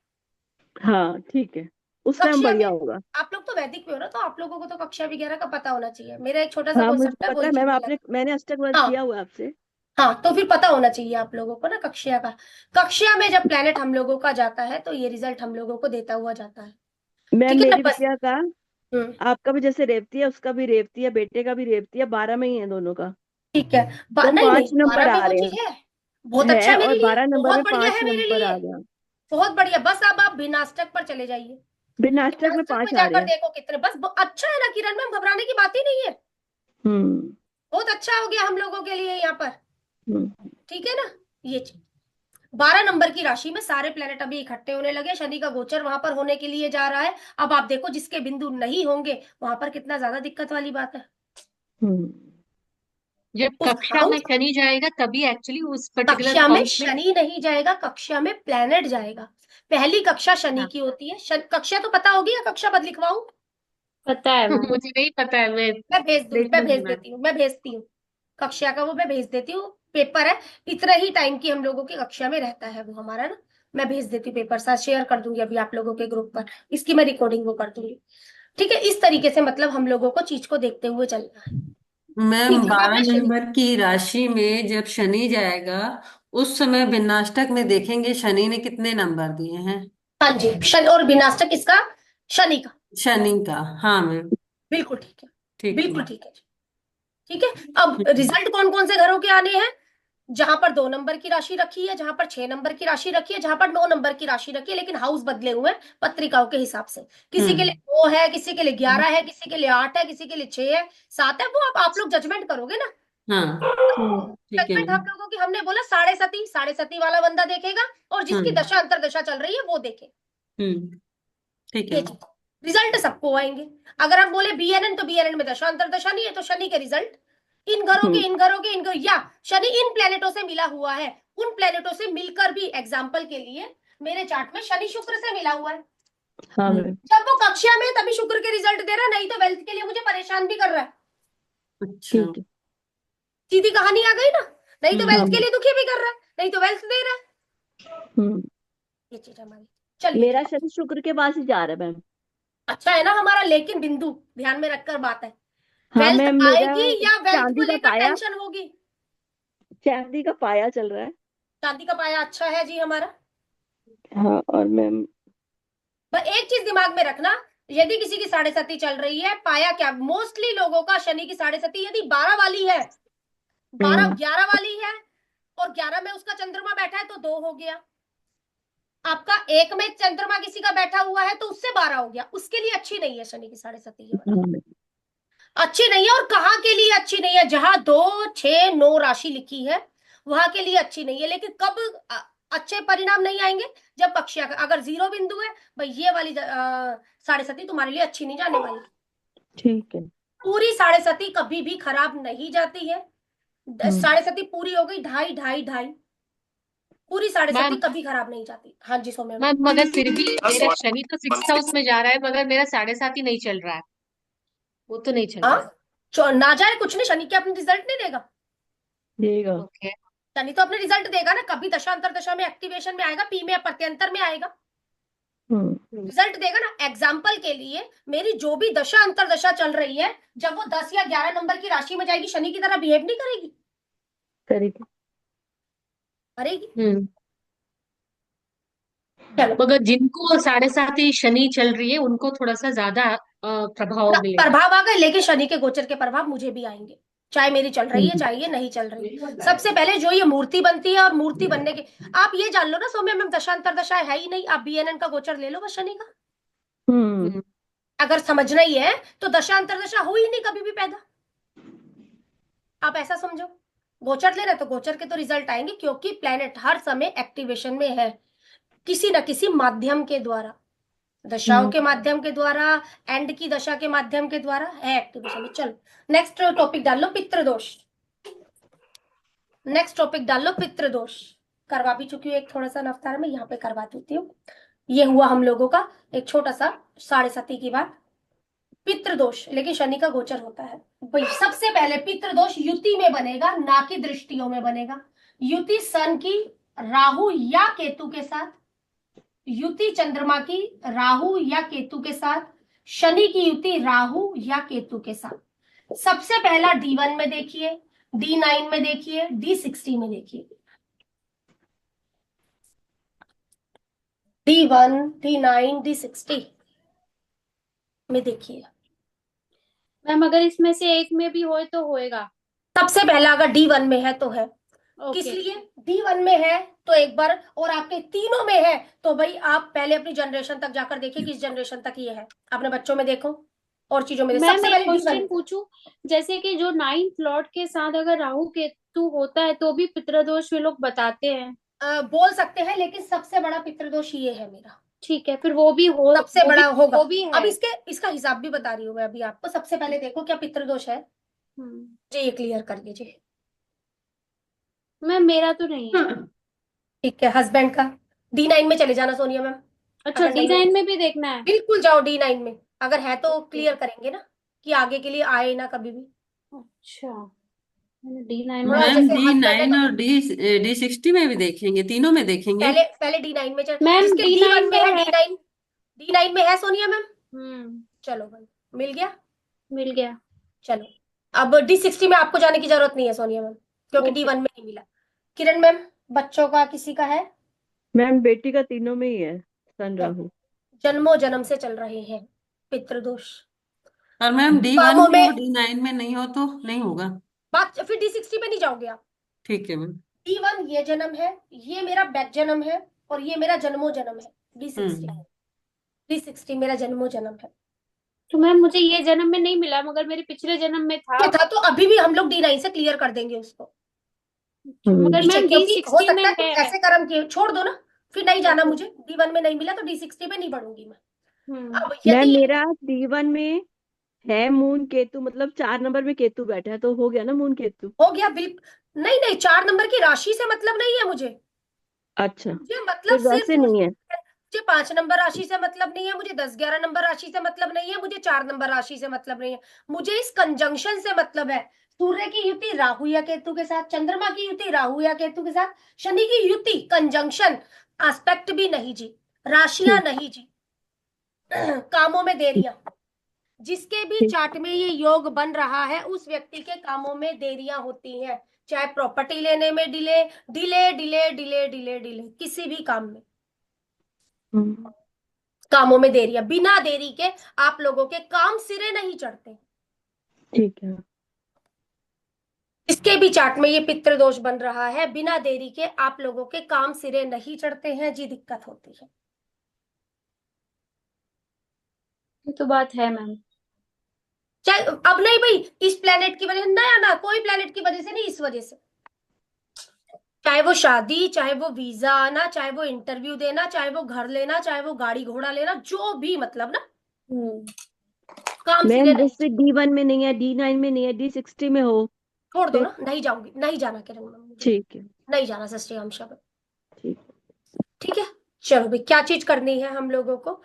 हाँ ठीक है, उस टाइम कक्षा में, बढ़िया होगा। आप लोग तो वैदिक में हो ना, तो आप लोगों को तो कक्षा वगैरह का पता होना चाहिए। मेरा एक छोटा सा हाँ मुझे कॉन्सेप्ट है, पता वही है चीज मैम, अलग। मैंने अष्टक वर्ग हाँ किया हुआ है आपसे। हाँ, तो फिर पता होना चाहिए आप लोगों को ना कक्षा का। कक्षा में जब प्लेनेट हम लोगों का जाता है तो ये रिजल्ट हम लोगों को देता हुआ जाता है। मैम ठीक है ना? मेरी बस। बिटिया का, हम्म, आपका भी जैसे रेवती है, उसका भी रेवती है, बेटे का भी रेवती है, 12 में ही है दोनों का। ठीक है। तो नहीं नहीं, 5 नंबर 12 में आ वो रहे चीज है, बहुत हैं, अच्छा है और मेरे लिए, 12 नंबर बहुत में बढ़िया 5 है मेरे नंबर लिए, आ गया। बहुत बढ़िया। बस अब आप भिन्नाष्टक पर चले जाइए, भिन्नाष्टक में भिन्नाष्टक में 5 आ रहे जाकर हैं। देखो कितने, बस अच्छा है ना किरण मैम, घबराने की बात ही नहीं है। हम्म। बहुत अच्छा हो गया हम लोगों के लिए यहाँ पर। हम्म। ठीक है ना? ये चीज, 12 नंबर की राशि में सारे प्लेनेट अभी इकट्ठे होने लगे, शनि का गोचर वहां पर होने के लिए जा रहा है। अब आप देखो, जिसके बिंदु नहीं होंगे वहां पर कितना ज्यादा दिक्कत वाली बात है। हम्म। जब उस कक्षा में हाउस, शनि जाएगा तभी एक्चुअली उस पर्टिकुलर कक्षा में हाउस में। शनि नहीं जाएगा, कक्षा में प्लेनेट जाएगा। पहली कक्षा शनि हाँ। की होती है। कक्षा तो पता होगी या कक्षा बद लिखवाऊं? पता है मैम। मुझे नहीं पता है, मैं मैं भेज दूंगी, देख मैं लूंगी भेज मैं। देती हूँ, मैं भेजती हूँ। कक्षा का वो मैं भेज देती हूँ, पेपर है, इतना ही टाइम की हम लोगों की कक्षा में रहता है वो हमारा ना। मैं भेज देती हूँ पेपर, साथ शेयर कर दूंगी अभी आप लोगों के ग्रुप पर, इसकी मैं रिकॉर्डिंग वो कर दूंगी। ठीक है, इस तरीके से मतलब हम लोगों को चीज को देखते हुए चलना है। मैम ठीक है, 12 आपने शनि, नंबर की राशि में जब शनि जाएगा उस समय भिन्नाष्टक में देखेंगे शनि ने कितने नंबर दिए हैं। हाँ जी, शनि और विनाशक इसका, शनि का, शनि का, हाँ मैम। बिल्कुल ठीक है, ठीक है। बिल्कुल ठीक है। ठीक है, अब रिजल्ट कौन कौन से घरों के आने हैं? जहां पर 2 नंबर की राशि रखी है, जहां पर 6 नंबर की राशि रखी है, जहां पर 9 नंबर की राशि रखी है, लेकिन हाउस बदले हुए हैं पत्रिकाओं के हिसाब से। किसी के लिए 2 है, किसी के लिए 11 है, किसी के लिए 8 है, किसी के लिए 6 है, 7 है, वो आप लोग जजमेंट करोगे ना। हाँ ठीक है जजमेंट हम मैम। लोगों की, हमने बोला साढ़े सती वाला बंदा देखेगा, और जिसकी हाँ दशा अंतरदशा चल रही है वो देखे। ठीक है ये मैम। चीज, रिजल्ट सबको आएंगे। अगर हम बोले बीएनएन, तो बीएनएन में दशा अंतरदशा नहीं है, तो शनि के रिजल्ट इन घरों के, इन घरों के, इन घरों, या शनि इन प्लेनेटों से मिला हुआ है, उन प्लेनेटों से मिलकर भी, एग्जाम्पल के लिए मेरे चार्ट में शनि शुक्र से मिला हुआ है, हाँ मैम। जब वो कक्षा में तभी शुक्र के रिजल्ट दे रहा है, नहीं तो वेल्थ के लिए मुझे परेशान भी कर रहा है। अच्छा। ठीक है। सीधी कहानी आ गई ना, नहीं तो हाँ वेल्थ के मैम। लिए दुखी भी कर रहा है, नहीं तो वेल्थ दे रहा है। हम्म। ये चीज हमारी, चलिए मेरा ठीक। शनि शुक्र के पास ही जा रहा है मैम। अच्छा है ना हमारा, लेकिन बिंदु ध्यान में रखकर बात है, हाँ वेल्थ मैम, मेरा आएगी या वेल्थ को चांदी का लेकर पाया, टेंशन होगी। चांदी का पाया चल रहा है। चांदी का पाया अच्छा है जी हमारा। हाँ और मैम। पर एक चीज दिमाग में रखना, यदि किसी की साढ़े सती चल रही है, पाया क्या, मोस्टली लोगों का शनि की साढ़े सती यदि 12 वाली है, 12 हम्म। 11 वाली है, और 11 में उसका चंद्रमा बैठा है तो 2 हो गया। आपका 1 में चंद्रमा किसी का बैठा हुआ है तो उससे 12 हो गया, उसके लिए अच्छी नहीं है शनि की साढ़े सती ये वाली। हाँ मैम। अच्छी नहीं है, और कहाँ के लिए अच्छी नहीं है, जहां 2 6 9 राशि लिखी है वहां के लिए अच्छी नहीं है। लेकिन कब अच्छे परिणाम नहीं आएंगे, जब कक्षा का अगर 0 बिंदु है, भाई ये वाली साढ़े सती तुम्हारे लिए अच्छी नहीं जाने वाली। ठीक है। पूरी साढ़े सती कभी भी खराब नहीं जाती है। हम्म। साढ़े सती पूरी हो गई, ढाई ढाई ढाई, पूरी साढ़े सती मैम कभी खराब नहीं जाती। हाँ जी सौम्या मैम। मैम मगर फिर भी मेरा शनि तो सिक्स हाउस में जा रहा है, मगर मेरा साढ़े सात ही नहीं चल रहा है, वो तो नहीं चल हाँ, रहा है। ना जाए कुछ नहीं, शनि के अपने रिजल्ट नहीं देगा। देगा। ओके। शनि तो अपने रिजल्ट देगा ना, कभी दशा अंतर दशा में एक्टिवेशन में आएगा, पी में या प्रत्यंतर में आएगा, हम्म। रिजल्ट देगा ना। एग्जाम्पल के लिए, मेरी जो भी दशा अंतर दशा चल रही है, जब वो 10 या 11 नंबर की राशि में जाएगी, शनि की तरह बिहेव नहीं करेगी, करेगी। करेगी। हम्म। चलो, मगर जिनको साढ़े सात ही शनि चल रही है उनको थोड़ा सा ज्यादा प्रभाव मिलेगा। प्रभाव आ गए, लेकिन शनि के गोचर के प्रभाव मुझे भी आएंगे, चाहे मेरी चल रही है हम्म। चाहे ये नहीं चल रही है। सबसे पहले जो ये मूर्ति बनती है, और मूर्ति बनने के, आप ये जान लो ना सौम्य मैम, दशा अंतर दशा है ही नहीं, आप बीएनएन का गोचर ले लो बस शनि का। हम्म। अगर समझना ही है तो दशा अंतर दशा हुई नहीं कभी भी पैदा, आप ऐसा समझो। गोचर ले रहे तो गोचर के तो रिजल्ट आएंगे, क्योंकि प्लेनेट हर समय एक्टिवेशन में है, किसी न किसी माध्यम के द्वारा, दशाओं के माध्यम के द्वारा, एंड की दशा के माध्यम के द्वारा है एक्टिवेशन में। चलो नेक्स्ट टॉपिक डाल लो, पितृदोष। नेक्स्ट टॉपिक डाल लो, पितृदोष। करवा भी चुकी हूँ एक, थोड़ा सा नफ्तार में यहाँ पे करवा देती हूँ। ये हुआ हम लोगों का एक छोटा सा साढ़े सती की बात, पितृदोष, लेकिन शनि का गोचर होता है। भाई सबसे पहले पितृदोष युति में बनेगा, ना कि दृष्टियों में बनेगा। युति सन की राहु या केतु के साथ, युति चंद्रमा की राहु या केतु के साथ, शनि की युति राहु या केतु के साथ। सबसे पहला D1 में देखिए, D9 में देखिए, D60 में देखिए। D1 D9 D60 में देखिए। मैम अगर इसमें से एक में भी होए तो होएगा। सबसे पहला अगर D1 में है तो है, किस ओके। लिए, D1 में है तो एक बार, और आपके तीनों में है तो भाई आप पहले अपनी जनरेशन तक जाकर देखिए, किस जनरेशन तक ये है, अपने बच्चों में देखो और चीजों में देखो। मैम सबसे एक पहले क्वेश्चन D1। पूछूं, जैसे कि जो 9th लॉर्ड के साथ अगर राहु केतु होता है तो भी पितृदोष वे लोग बताते हैं। बोल सकते हैं, लेकिन सबसे बड़ा पितृदोष ये है मेरा, ठीक है, फिर वो भी हो, सबसे बड़ा होगा। वो भी है। अब इसका हिसाब भी बता रही हूँ मैं अभी आपको। सबसे पहले देखो क्या पितृदोष है, मुझे ये क्लियर कर दीजिए। मैम मेरा तो नहीं है। ठीक है, हस्बैंड का D9 में चले जाना सोनिया मैम। अच्छा, अगर नहीं है D9 में भी देखना है। बिल्कुल जाओ D9 में, अगर है तो क्लियर करेंगे ना, कि आगे के लिए आए ना कभी भी। अच्छा, मैंने D9 में थोड़ा तो मैम जैसे हस्बैंड है D9 तो और D60 में भी देखेंगे, तीनों में देखेंगे। पहले D9 में चल, मैम जिसके D9 D1 में है, है। D9 में है सोनिया मैम। हम्म, चलो भाई, मिल गया। मिल गया। चलो, अब D60 में आपको जाने की जरूरत नहीं है सोनिया मैम, क्योंकि ओके। D1 में नहीं मिला। किरण मैम, बच्चों का किसी का है, मैम बेटी का तीनों में ही है सन राहु। जन्मों जन्म से चल रहे हैं पितृदोष। और मैम D1 कामों में में हो D9 में नहीं हो तो नहीं होगा। बात, फिर D60 पे नहीं जाओगे आप, ठीक है मैम। D1 ये जन्म है, ये मेरा बैक जन्म है, और ये मेरा जन्मो जन्म है। D60, हम्म D60 मेरा जन्मो जन्म है। तो मैम मुझे ये जन्म में नहीं मिला, मगर मेरे पिछले जन्म में था। ये था तो अभी भी हम लोग D9 से क्लियर कर देंगे उसको। मगर ठीक है, मैम डी क्योंकि हो 60 सकता में है कुछ है। ऐसे कर्म किए, छोड़ दो ना, फिर नहीं जाना मुझे। D1 में नहीं मिला तो D60 पे नहीं बढ़ूंगी मैं। अब मैम यदि मेरा D1 में है मून केतु, मतलब 4 नंबर में केतु बैठा है, तो हो गया ना मून केतु। हो गया, बिल्कुल नहीं नहीं, 4 नंबर की राशि से मतलब नहीं है मुझे। अच्छा, मुझे मतलब फिर सिर्फ वैसे नहीं है। मुझे 5 नंबर राशि से मतलब नहीं है, मुझे 10-11 नंबर राशि से मतलब नहीं है, मुझे 4 नंबर राशि से मतलब नहीं है। मुझे इस कंजंक्शन से मतलब है। सूर्य की युति राहु या केतु के साथ, चंद्रमा की युति राहु या केतु के साथ, शनि की युति कंजंक्शन, एस्पेक्ट भी नहीं जी, राशियां ठीक नहीं जी, कामों में देरियां। जिसके भी ठीक। चार्ट में ये योग बन रहा है उस व्यक्ति के कामों में देरियां होती हैं, चाहे प्रॉपर्टी लेने में delay, delay delay delay delay delay, किसी भी काम में, हम्म, कामों में देरियां, बिना देरी के आप लोगों के काम सिरे नहीं चढ़ते। ठीक है। इसके भी चार्ट में ये पितृ दोष बन रहा है, बिना देरी के आप लोगों के काम सिरे नहीं चढ़ते हैं जी, दिक्कत होती है। ये तो बात है मैम। चाहे अब नहीं भाई, इस प्लेनेट की वजह से, नया ना कोई प्लेनेट की वजह से नहीं, इस वजह से, चाहे वो शादी, चाहे वो वीजा आना, चाहे वो इंटरव्यू देना, चाहे वो घर लेना, चाहे वो गाड़ी घोड़ा लेना, जो भी मतलब ना, काम सिरे मैम नहीं। जैसे D1 में नहीं है, D9 में नहीं है, D60 में हो, छोड़ दो फिर? ना, नहीं जाऊंगी, नहीं जाना किरण मैम मुझे, ठीक है। नहीं जाना सस्ते हम शब्द। ठीक। ठीक है, चलो भाई, क्या चीज करनी है हम लोगों को?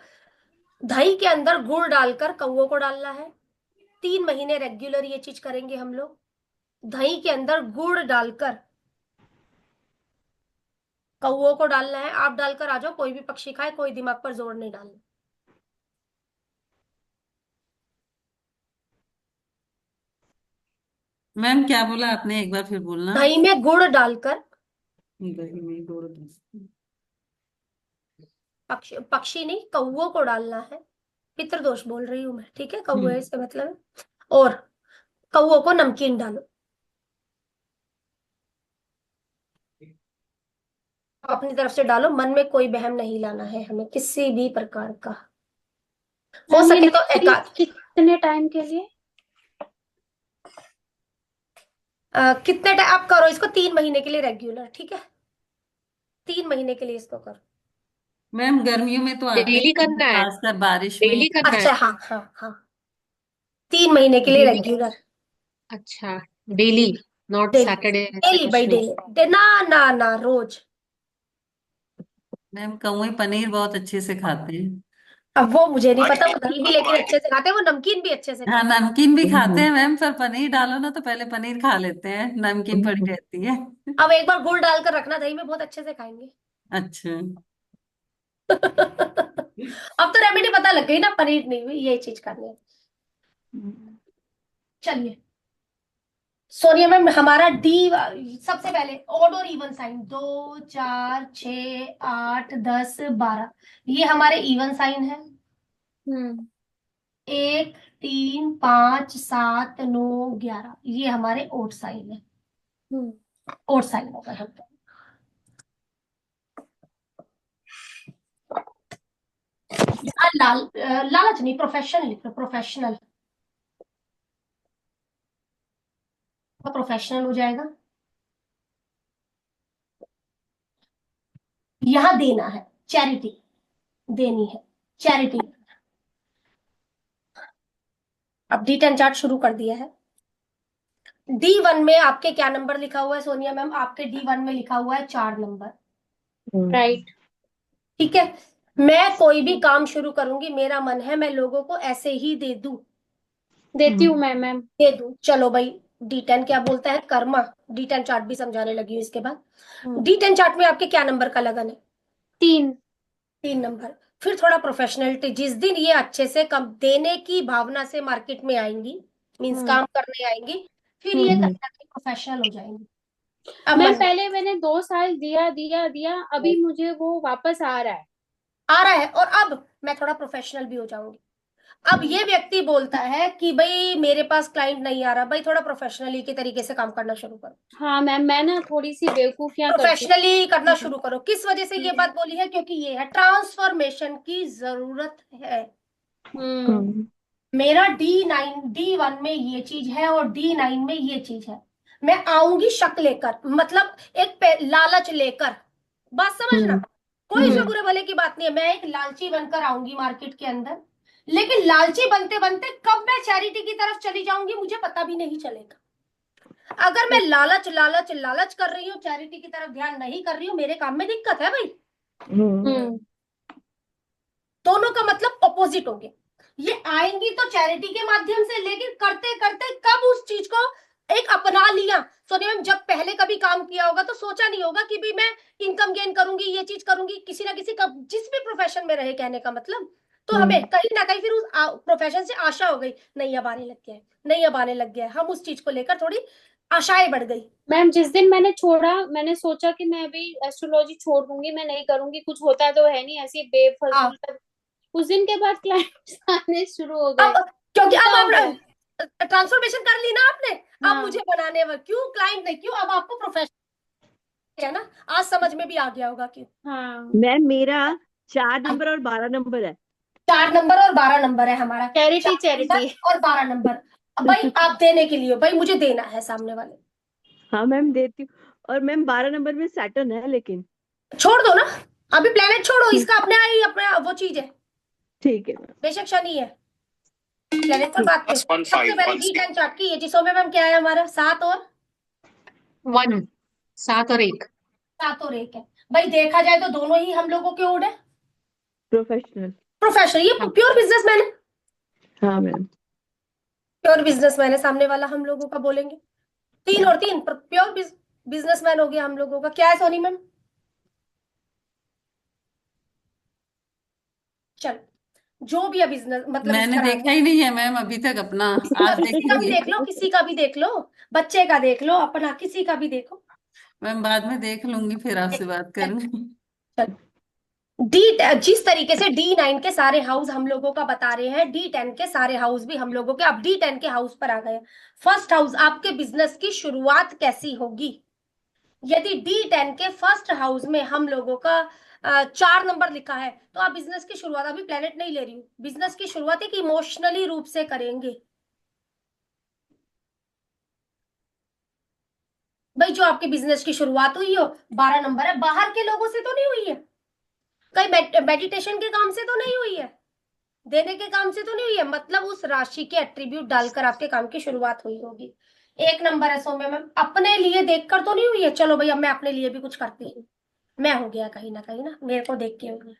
दही के अंदर गुड़ डालकर कौओं को डालना है। 3 महीने रेगुलर ये चीज करेंगे हम लोग। दही के अंदर गुड़ डालकर कौओं को डालना है। आप डालकर आ जाओ, कोई भी पक्षी खाए, कोई दिमाग पर जोर नहीं डालना। मैम क्या बोला आपने, एक बार फिर बोलना। दही में गुड़ डालकर, दही में गुड़ दो। पक्षी नहीं, कौओं को डालना है। पितृदोष बोल रही हूं मैं, ठीक है, कौए हम्म से मतलब है। और कौओं को नमकीन डालो। अपनी तरफ से डालो, मन में कोई बहम नहीं लाना है हमें किसी भी प्रकार का। हो मैम ये सके तो नमकीन कितने टाइम के लिए? कितने टाइम आप करो इसको, 3 महीने के लिए रेगुलर, ठीक है, 3 महीने के लिए इसको करो। मैम गर्मियों में तो आते डेली हैं, करना है, खासकर बारिश में। डेली करना है। अच्छा, हाँ हाँ हाँ, 3 महीने के लिए डेली, रेगुलर। अच्छा, डेली, नॉट डेली, सैटरडे, ऐसा डेली कुछ बाई नहीं। डेली, ना ना ना, रोज। मैम कौवे पनीर बहुत अच्छे से खाते हैं। अब वो मुझे नहीं पता, वो दही भी लेकिन अच्छे से खाते हैं, वो नमकीन भी अच्छे से हाँ खाते नमकीन भी खाते हैं मैम, पर पनीर डालो ना तो पहले पनीर खा लेते हैं, नमकीन पड़ी रहती है। हैं। अब एक बार गुड़ डालकर रखना दही में, बहुत अच्छे से खाएंगे। अच्छा। अब तो रेमेडी पता लग गई ना, पनीर नहीं हुई, ये चीज करनी है। चलिए सोनिया मैम, हमारा डी, सबसे पहले ऑड और इवन साइन, 2 4 6 8 10 12, ये हमारे इवन साइन है। हम्म 1 3 5 7 9 11, ये हमारे ओड साइन है। हम्म ओड साइन होगा हम पे। लालच नहीं, प्रोफेशनल लिख लो, प्रोफेशनल, प्रोफेशनल हो जाएगा। यहां देना है, चैरिटी देनी है, चैरिटी। अब D10 चार्ट शुरू कर दिया है। D1 में आपके क्या नंबर लिखा हुआ है सोनिया मैम? आपके D1 में लिखा हुआ है 4 नंबर। राइट। ठीक है, मैं कोई भी काम शुरू करूंगी, मेरा मन है मैं लोगों को ऐसे ही दे दूं, देती हूँ मैं मैम। दे दूं। चलो भाई, D10 क्या बोलता है, कर्मा। D10 चार्ट भी समझाने लगी हूँ इसके बाद। D10 चार्ट में आपके क्या नंबर का लगन है? 3। 3 नंबर। फिर थोड़ा प्रोफेशनलिटी, जिस दिन ये अच्छे से कम देने की भावना से मार्केट में आएंगी, मीन्स हम्म काम करने आएंगी, फिर ये कहीं ना कहीं प्रोफेशनल हो जाएंगी। अब मैम मन पहले मैंने 2 साल दिया दिया दिया, अभी मुझे वो वापस आ रहा है। आ रहा है, और अब मैं थोड़ा प्रोफेशनल भी हो जाऊंगी। अब ये व्यक्ति बोलता है कि भाई मेरे पास क्लाइंट नहीं आ रहा, भाई थोड़ा प्रोफेशनली के तरीके से काम करना शुरू करो, हाँ मैम, मैं ना थोड़ी सी बेवकूफियां करती प्रोफेशनली करना हूँ। शुरू करो। किस वजह से ये बात बोली है? क्योंकि ये है ट्रांसफॉर्मेशन की जरूरत है। हम्म। मेरा D1 में ये चीज है और D9 में ये चीज है। मैं आऊंगी शक लेकर, मतलब लालच लेकर, बात समझना, कोई इसमें हम्म। बुरे भले की बात नहीं है। मैं एक लालची बनकर आऊंगी मार्केट के अंदर, लेकिन लालची बनते बनते कब मैं चैरिटी की तरफ चली जाऊंगी मुझे पता भी नहीं चलेगा। अगर मैं लालच लालच लालच कर रही हूँ, चैरिटी की तरफ ध्यान नहीं कर रही हूँ, मेरे काम में दिक्कत है भाई। हम्म। दोनों का मतलब ऑपोजिट हो गया। ये आएंगी तो चैरिटी के माध्यम से, लेकिन करते करते कब उस चीज को एक अपना लिया। सोनी मैम, जब पहले कभी काम किया होगा तो सोचा नहीं होगा कि भी मैं इनकम गेन करूंगी, ये चीज करूंगी, किसी ना किसी का जिस भी प्रोफेशन में रहे, कहने का मतलब। तो हमें कहीं ना कहीं फिर उस प्रोफेशन से आशा हो गई, नहीं अब आने लग गया है, नहीं अब आने लग गया है, हम उस चीज को लेकर थोड़ी आशाएं बढ़ गई। मैम जिस दिन मैंने छोड़ा, मैंने सोचा कि मैं अभी एस्ट्रोलॉजी छोड़ दूंगी, मैं नहीं करूंगी, कुछ होता तो है नहीं, ऐसी बेफजूल हाँ, सब। उस दिन के बाद क्लाइंट्स आने शुरू हो अब गए। क्योंकि अब उल्टा हो गया। आप ट्रांसफॉर्मेशन कर ली ना आपने, अब मुझे हाँ। बनाने में क्यों क्लाइंट नहीं, क्यों अब आपको प्रोफेशन है ना, आज समझ में भी आ गया होगा क्यों। हाँ। मैम मेरा 4 नंबर और 12 नंबर है। 4 नंबर और 12 नंबर है हमारा, चैरिटी 4 नंबर चैरिटी। और 12 नंबर। भाई आप देने के लिए, भाई मुझे देना है सामने वाले, हाँ मैम देती हूँ। और मैम 12 नंबर में सैटर्न है लेकिन। छोड़ दो ना, अभी प्लेनेट छोड़ो, ठीक। इसका अपने आई अपने वो चीज है, ठीक है मैम। बेशक शनि है। प्लेनेट पर ठीक। बात पे सबसे पहले D10 चार्ट की ये जिसों में मैम क्या है हमारा 7 और 1, 7 और 1। 7 और 1 है। भाई देखा जाए तो दोनों ही हम लोगों के ओड है, प्रोफेशनल। प्रोफेशनल, ये हाँ। प्योर बिजनेसमैन है, हाँ मैम। प्योर बिजनेसमैन है सामने वाला, हम लोगों का बोलेंगे 3 और 3 प्योर बिजनेसमैन हो गया हम लोगों का। क्या है सोनी मैम? चल, जो भी है बिजनेस मतलब मैंने इसका नाम देखा ही नहीं है मैम अभी तक अपना। आप किसी का भी देखेंगे? देख लो, किसी का भी देख लो, बच्चे का देख लो, अपना किसी का भी देखो। मैम बाद में देख लूंगी, फिर आपसे बात करूंगी। चल, डी जिस तरीके से D9 के सारे हाउस हम लोगों का बता रहे हैं, D10 के सारे हाउस भी हम लोगों के, अब D10 के हाउस पर आ गए। फर्स्ट हाउस, आपके बिजनेस की शुरुआत कैसी होगी? यदि D10 के फर्स्ट हाउस में हम लोगों का 4 नंबर लिखा है, तो आप बिजनेस की शुरुआत, अभी प्लेनेट नहीं ले रही हूँ, बिजनेस की शुरुआत एक इमोशनली रूप से करेंगे। भाई जो आपके बिजनेस की शुरुआत हुई हो, 12 नंबर है, बाहर के लोगों से तो नहीं हुई है, कहीं मेडिटेशन के काम से तो नहीं हुई है, देने के काम से तो नहीं हुई है, मतलब उस राशि के एट्रीब्यूट डालकर आपके काम की शुरुआत हुई होगी। 1 नंबर है सौम्य मैम, अपने लिए देखकर तो नहीं हुई है, चलो भाई अब मैं अपने लिए भी कुछ करती हूँ, मैं हो गया कहीं ना मेरे को देख के हो गया।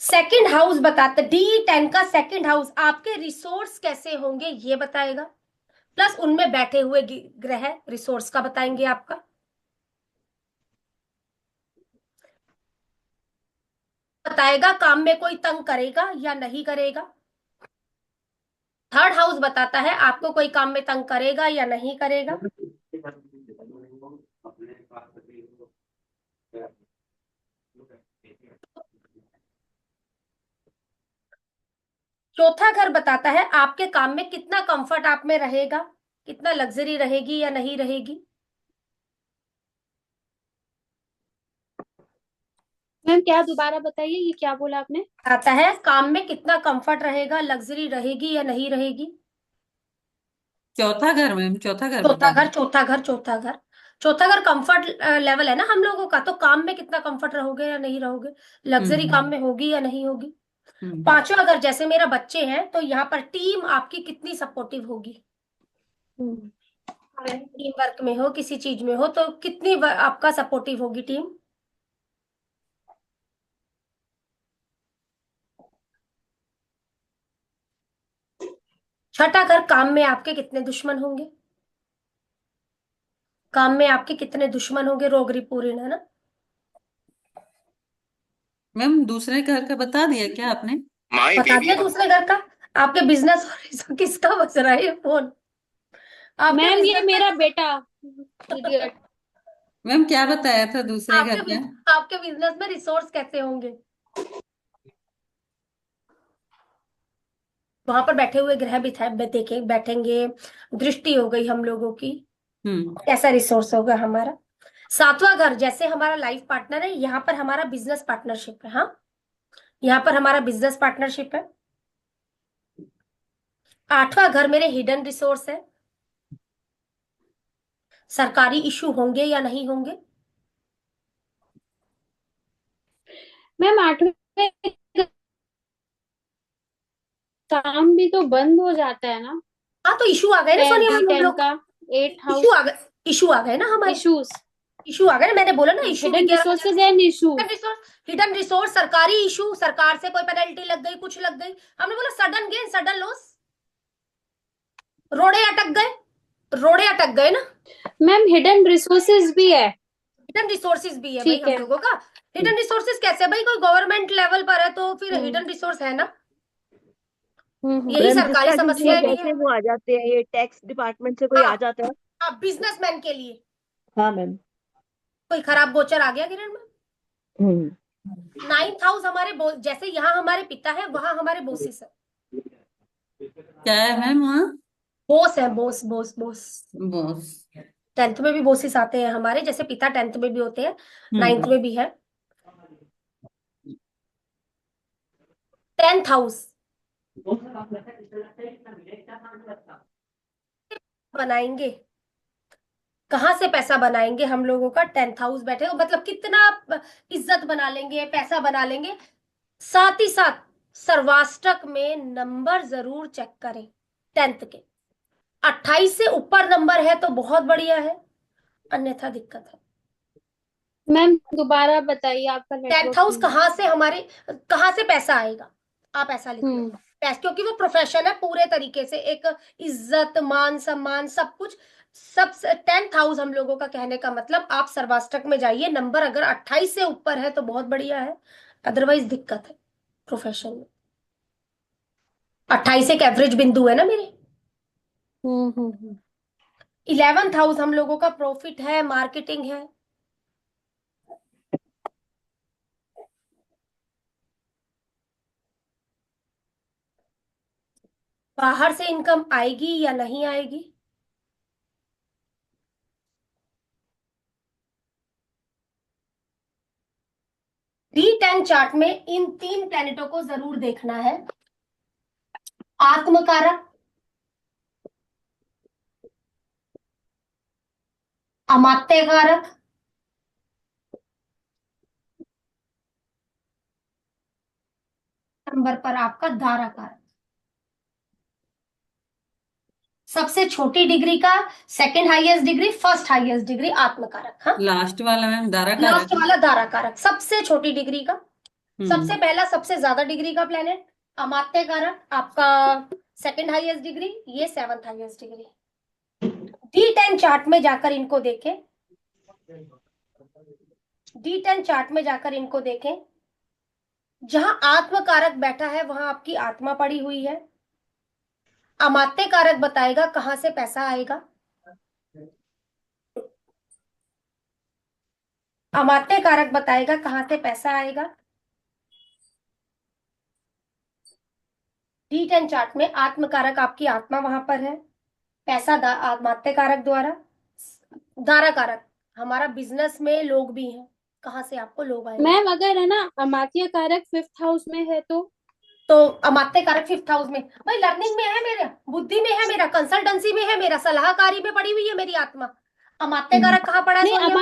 सेकंड हाउस बताते, D10 का सेकंड हाउस आपके रिसोर्स कैसे होंगे ये बताएगा, प्लस उनमें बैठे हुए ग्रह रिसोर्स का बताएंगे आपका। बताएगा काम में कोई तंग करेगा या नहीं करेगा। थर्ड हाउस बताता है आपको कोई काम में तंग करेगा या नहीं करेगा। चौथा घर बताता है आपके काम में कितना कंफर्ट आप में रहेगा, कितना लग्जरी रहेगी या नहीं रहेगी। मैम क्या दोबारा बताइए, ये क्या बोला आपने? आता है काम में कितना कंफर्ट रहेगा, लग्जरी रहेगी या नहीं रहेगी। चौथा घर मैम, चौथा घर चौथा बता घर, दो। चौथा घर, चौथा घर, चौथा घर कंफर्ट लेवल है ना हम लोगों का, तो काम में कितना कंफर्ट रहोगे या नहीं रहोगे, लग्जरी काम हम्म। में होगी या नहीं होगी। हम्म। पांचवा अगर जैसे मेरा बच्चे हैं, तो यहाँ पर टीम आपकी कितनी सपोर्टिव होगी, टीम वर्क में हो, किसी चीज में हो, तो कितनी आपका सपोर्टिव होगी टीम। छठा घर, काम में आपके कितने दुश्मन होंगे, काम में आपके कितने दुश्मन होंगे, रोग रिपूर्ण है ना। मैम दूसरे घर का बता दिया क्या आपने? बता दिया दूसरे घर का। आपके बिजनेस किसका बज रहा है फोन, आपके मैम ये बिजनेस में, मेरा बेटा इडियट। मैम क्या बताया था दूसरे घर का? आपके बिजनेस में रिसोर्स कैसे होंगे। वहां पर बैठे हुए ग्रह भी देखे बैठेंगे, दृष्टि हो गई हम लोगों की, ऐसा रिसोर्स होगा हमारा। सातवां घर जैसे हमारा लाइफ पार्टनर है, यहाँ पर हमारा बिजनेस पार्टनरशिप है। हाँ, यहाँ पर हमारा बिजनेस पार्टनरशिप है। आठवां घर मेरे हिडन रिसोर्स है, सरकारी इशू होंगे या नहीं होंगे। मैम 8वें काम भी तो बंद हो जाता है ना, हाँ, तो इशू आ गए ना सोनिया मैम हम D10 लोग। का 8 इशू हाउस आ गए, इशू आ गए ना हमारे, इश्यूज, इशू आ गए ना, मैंने बोला ना issue hidden 11 resources and issue. Hidden resource, सरकारी इशू, सरकार से कोई पेनल्टी लग गई, कुछ लग गई, हमने बोला सडन गेन सडन लॉस, रोड़े अटक गए, रोड़े अटक गए ना। मैम हिडन रिसोर्सेज भी है। हिडन रिसोर्सेज भी है भाई ठीक हम है। लोगों का। हिडन रिसोर्सेज कैसे भाई, कोई गवर्नमेंट लेवल पर है तो फिर हम्म हिडन रिसोर्स है ना, हम्म। यही मैम सरकारी जिसका जिसका समस्या नहीं है। जैसे वो आ जाते हैं, ये टैक्स डिपार्टमेंट से कोई हाँ आ जाता है। हाँ, बिजनेसमैन के लिए हाँ मैम। कोई खराब गोचर आ गया किरण में। हम्म। 9th हाउस हमारे जैसे यहाँ हमारे पिता है, वहां हमारे बोसिस है। क्या है मैम वहाँ? बोस है, बोस बोस बोस। बॉस। 10th में भी बोसिस आते हैं हमारे, जैसे पिता 10th में भी होते हैं, 9th में भी है। 10th हाउस बनाएंगे, कहाँ से पैसा बनाएंगे हम लोगों का। 10th हाउस बैठे मतलब कितना इज्जत बना लेंगे, पैसा बना लेंगे। साथ ही साथ सर्वाष्टक में नंबर जरूर चेक करें 10th के। 28 से ऊपर नंबर है तो बहुत बढ़िया है, अन्यथा दिक्कत है। मैम दोबारा बताइए, आपका 10th नेटवर्क हाउस नहीं है। कहाँ से हमारे, कहाँ से पैसा आएगा, आप ऐसा लिख लो। क्योंकि वो प्रोफेशन है पूरे तरीके से, एक इज्जत मान सम्मान सब कुछ, सब 10th हाउस हम लोगों का कहने का मतलब, आप सर्वाष्टक में जाइए, नंबर अगर 28 से ऊपर है तो बहुत बढ़िया है, अदरवाइज दिक्कत है प्रोफेशन में। 28 एक एवरेज बिंदु है ना मेरे। हम्म। 11th हाउस हम लोगों का प्रॉफिट है, मार्केटिंग है। बाहर से इनकम आएगी या नहीं आएगी। D10 चार्ट में इन 3 प्लैनेटों को जरूर देखना है। आत्मकारक, अमात्यकारक, नंबर पर आपका धाराकारक। सबसे छोटी डिग्री का second highest degree, first highest degree आत्मकारक। हाँ, लास्ट वाला मैम दारा लास्ट कारक। वाला धाराकारक, सबसे छोटी डिग्री का, सबसे हम्म पहला सबसे ज्यादा डिग्री का प्लेनेट अमात्य कारक आपका सेकंड हाईएस्ट डिग्री, ये 7th highest degree. D10 chart में जाकर इनको देखें, D10 चार्ट में जाकर इनको देखें, जहां आत्मकारक बैठा है वहां आपकी आत्मा पड़ी हुई है। अमात्य कारक बताएगा कहां से पैसा आएगा, अमात्य कारक बताएगा कहां से पैसा आएगा। D10 चार्ट में आत्मकारक आपकी आत्मा वहां पर है, पैसा अमात्य कारक द्वारा, धारा कारक हमारा बिजनेस में लोग भी हैं, कहाँ से आपको लोग आएंगे। मैम अगर है ना अमात्य कारक 5th हाउस में है तो अमात्य कारक 5th हाउस में, भाई लर्निंग में है मेरा, बुद्धि में है मेरा, कंसल्टेंसी में है मेरा, सलाहकारी में पड़ी हुई है मेरी आत्मा। अमात्य कारक कहाँ पड़ा है नहीं, सोनिया।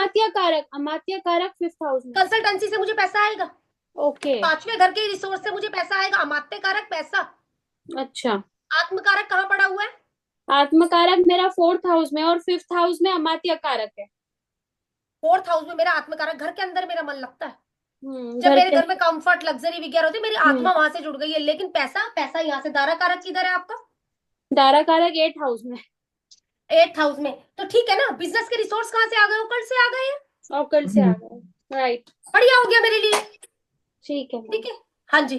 अमात्य कारक 5th हाउस में। कंसल्टेंसी से मुझे पैसा आएगा, ओके। 5वें घर के रिसोर्स से मुझे पैसा आएगा, अमात्य कारक पैसा। अच्छा, आत्मकारक कहाँ पड़ा हुआ है, आत्मकारक मेरा 4th हाउस में और 5th हाउस में अमात्य कारक है। 4th हाउस में मेरा आत्मकारक, घर के अंदर मेरा मन लगता है, जब घर मेरे के। घर में कंफर्ट लग्जरी वगैरह होती है, मेरी आत्मा वहां से जुड़ गई है। लेकिन पैसा, पैसा यहाँ से, धारा कारक किधर है आपका, दारा कारक 8th हाउस में। 8th हाउस में। तो ठीक है ना, बिजनेस के रिसोर्स कहाँ से आ गए, कल से आ गए हैं, और कल से आ गए। राइट। बढ़िया हो गया मेरे लिए। ठीक है ठीक है, हाँ जी,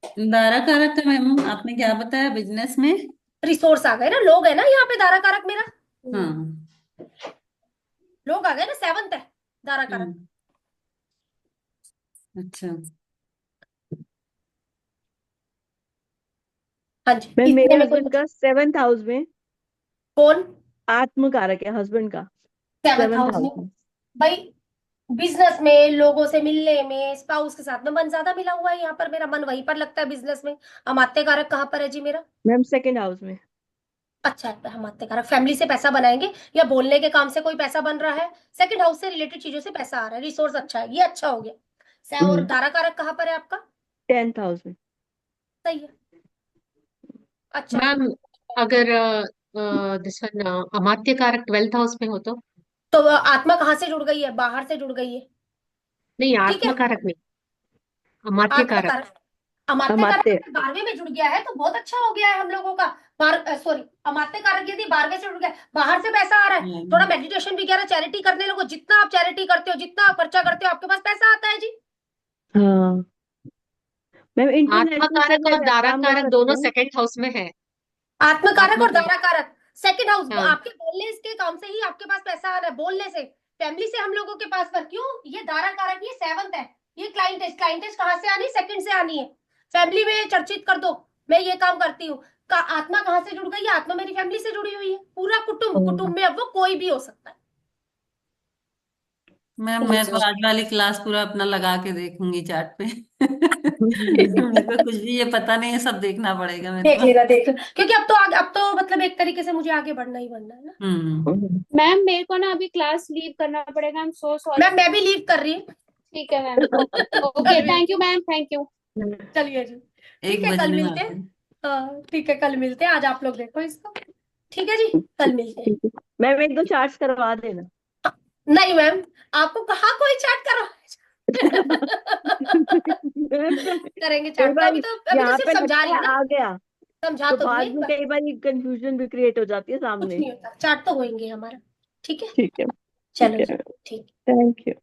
दारा कारक का मैम आपने क्या बताया बिजनेस में? रिसोर्स आ गए ना, लोग है ना यहाँ पे, धारा कारक मेरा, हाँ। लोग आ गए ना, 7th है धारा कारक। अच्छा। हाँ जी, मैम इतने मेरे में कोई हस्बैंड का 7th हाउस में कौन आत्म कारक है, हस्बैंड का 7th 7th हाउस हाउस में? में। भाई बिजनेस में लोगों से मिलने में स्पाउस के साथ में मन ज्यादा मिला हुआ है, यहाँ पर मेरा मन वहीं पर लगता है बिजनेस में। अमात्य कारक कहाँ पर है जी मेरा? मैम 2nd हाउस में। अच्छा है, अमात्य कारक फैमिली से पैसा बनाएंगे या बोलने के काम से कोई पैसा बन रहा है, सेकंड हाउस से रिलेटेड चीजों से पैसा आ रहा है, रिसोर्स अच्छा है, ये अच्छा हो गया। और दारा कारक कहाँ पर है आपका? 10th हाउस में। सही है, अच्छा है। मैम अगर दिस वन अमात्य कारक 12th हाउस में हो तो आत्मा कहाँ से जुड़ गई है? बाहर से जुड़ गई है। नहीं, ठीक है, आत्म कारक नहीं, अमात्य आत्मा कारक। कारक, अमात्य कारक अमात्य। अगर 12वें में जुड़ गया है तो बहुत अच्छा हो गया है हम लोगों का। सॉरी, अमात्य कारक यदि 12वें से जुड़ गया है, बाहर से पैसा आ रहा है, थोड़ा मेडिटेशन वगैरह चैरिटी करने लगो, जितना आप चैरिटी करते हो, जितना आप खर्चा करते हो, आपके पास पैसा आता है जी। हाँ मैम, आत्म इंटरनेशनल से कारक और मैं दारा काम ले कारक सकती दोनों हूँ। 2nd हाउस में है। आत्म कारक आत्म और कारक, दारा कारक सेकंड हाउस, हाँ। आपके बोलने के काम से ही आपके पास पैसा आ रहा है, बोलने से, फैमिली से हम लोगों के पास पर क्यों? ये दारा कारक, ये 7th है, ये क्लाइंटेज, क्लाइंटेज कहाँ से आनी? सेकंड से आनी है। फैमिली में चर्चित कर दो, मैं ये काम करती हूँ। आत्मा कहाँ से जुड़ गई है? आत्मा मेरी फैमिली से जुड़ी हुई है, पूरा कुटुंब, कुटुंब में अब वो कोई भी हो सकता है। मैम मैं तो आज वाली क्लास पूरा अपना लगा के देखूंगी चार्ट पे। मेरे को कुछ भी ये पता नहीं है, सब देखना पड़ेगा मेरे देख को। लेना, देख लेना, क्योंकि अब तो मतलब एक तरीके से मुझे आगे बढ़ना ही बढ़ना है ना। मैम मेरे को ना अभी क्लास लीव करना पड़ेगा, आई एम सो सॉरी। मैं भी लीव कर रही हूँ। ठीक है ma'am, okay, thank you ma'am, thank you. चलिए जी, ठीक एक है, कल बजने मिलते वाला हैं। है। हाँ ठीक है, कल मिलते हैं, आज आप लोग देखो इसको। ठीक है जी, कल मिलते हैं। ठीक है मैम, 1-2 चार्ट्स करवा देना। नहीं मैम, आपको कहाँ कोई चैट करो। करेंगे कई चैट तो, बार अभी तो यहाँ सिर्फ पे समझा लगता रही है हूँ ना, आ गया, समझा तो तो दूँ बाद एक में बार। कई बार कंफ्यूजन भी क्रिएट हो जाती है कुछ सामने। नहीं होता, चैट तो होंगे हमारा। ठीक है, ठीक है, ठीक चलो है, जी, ठीक। Thank you.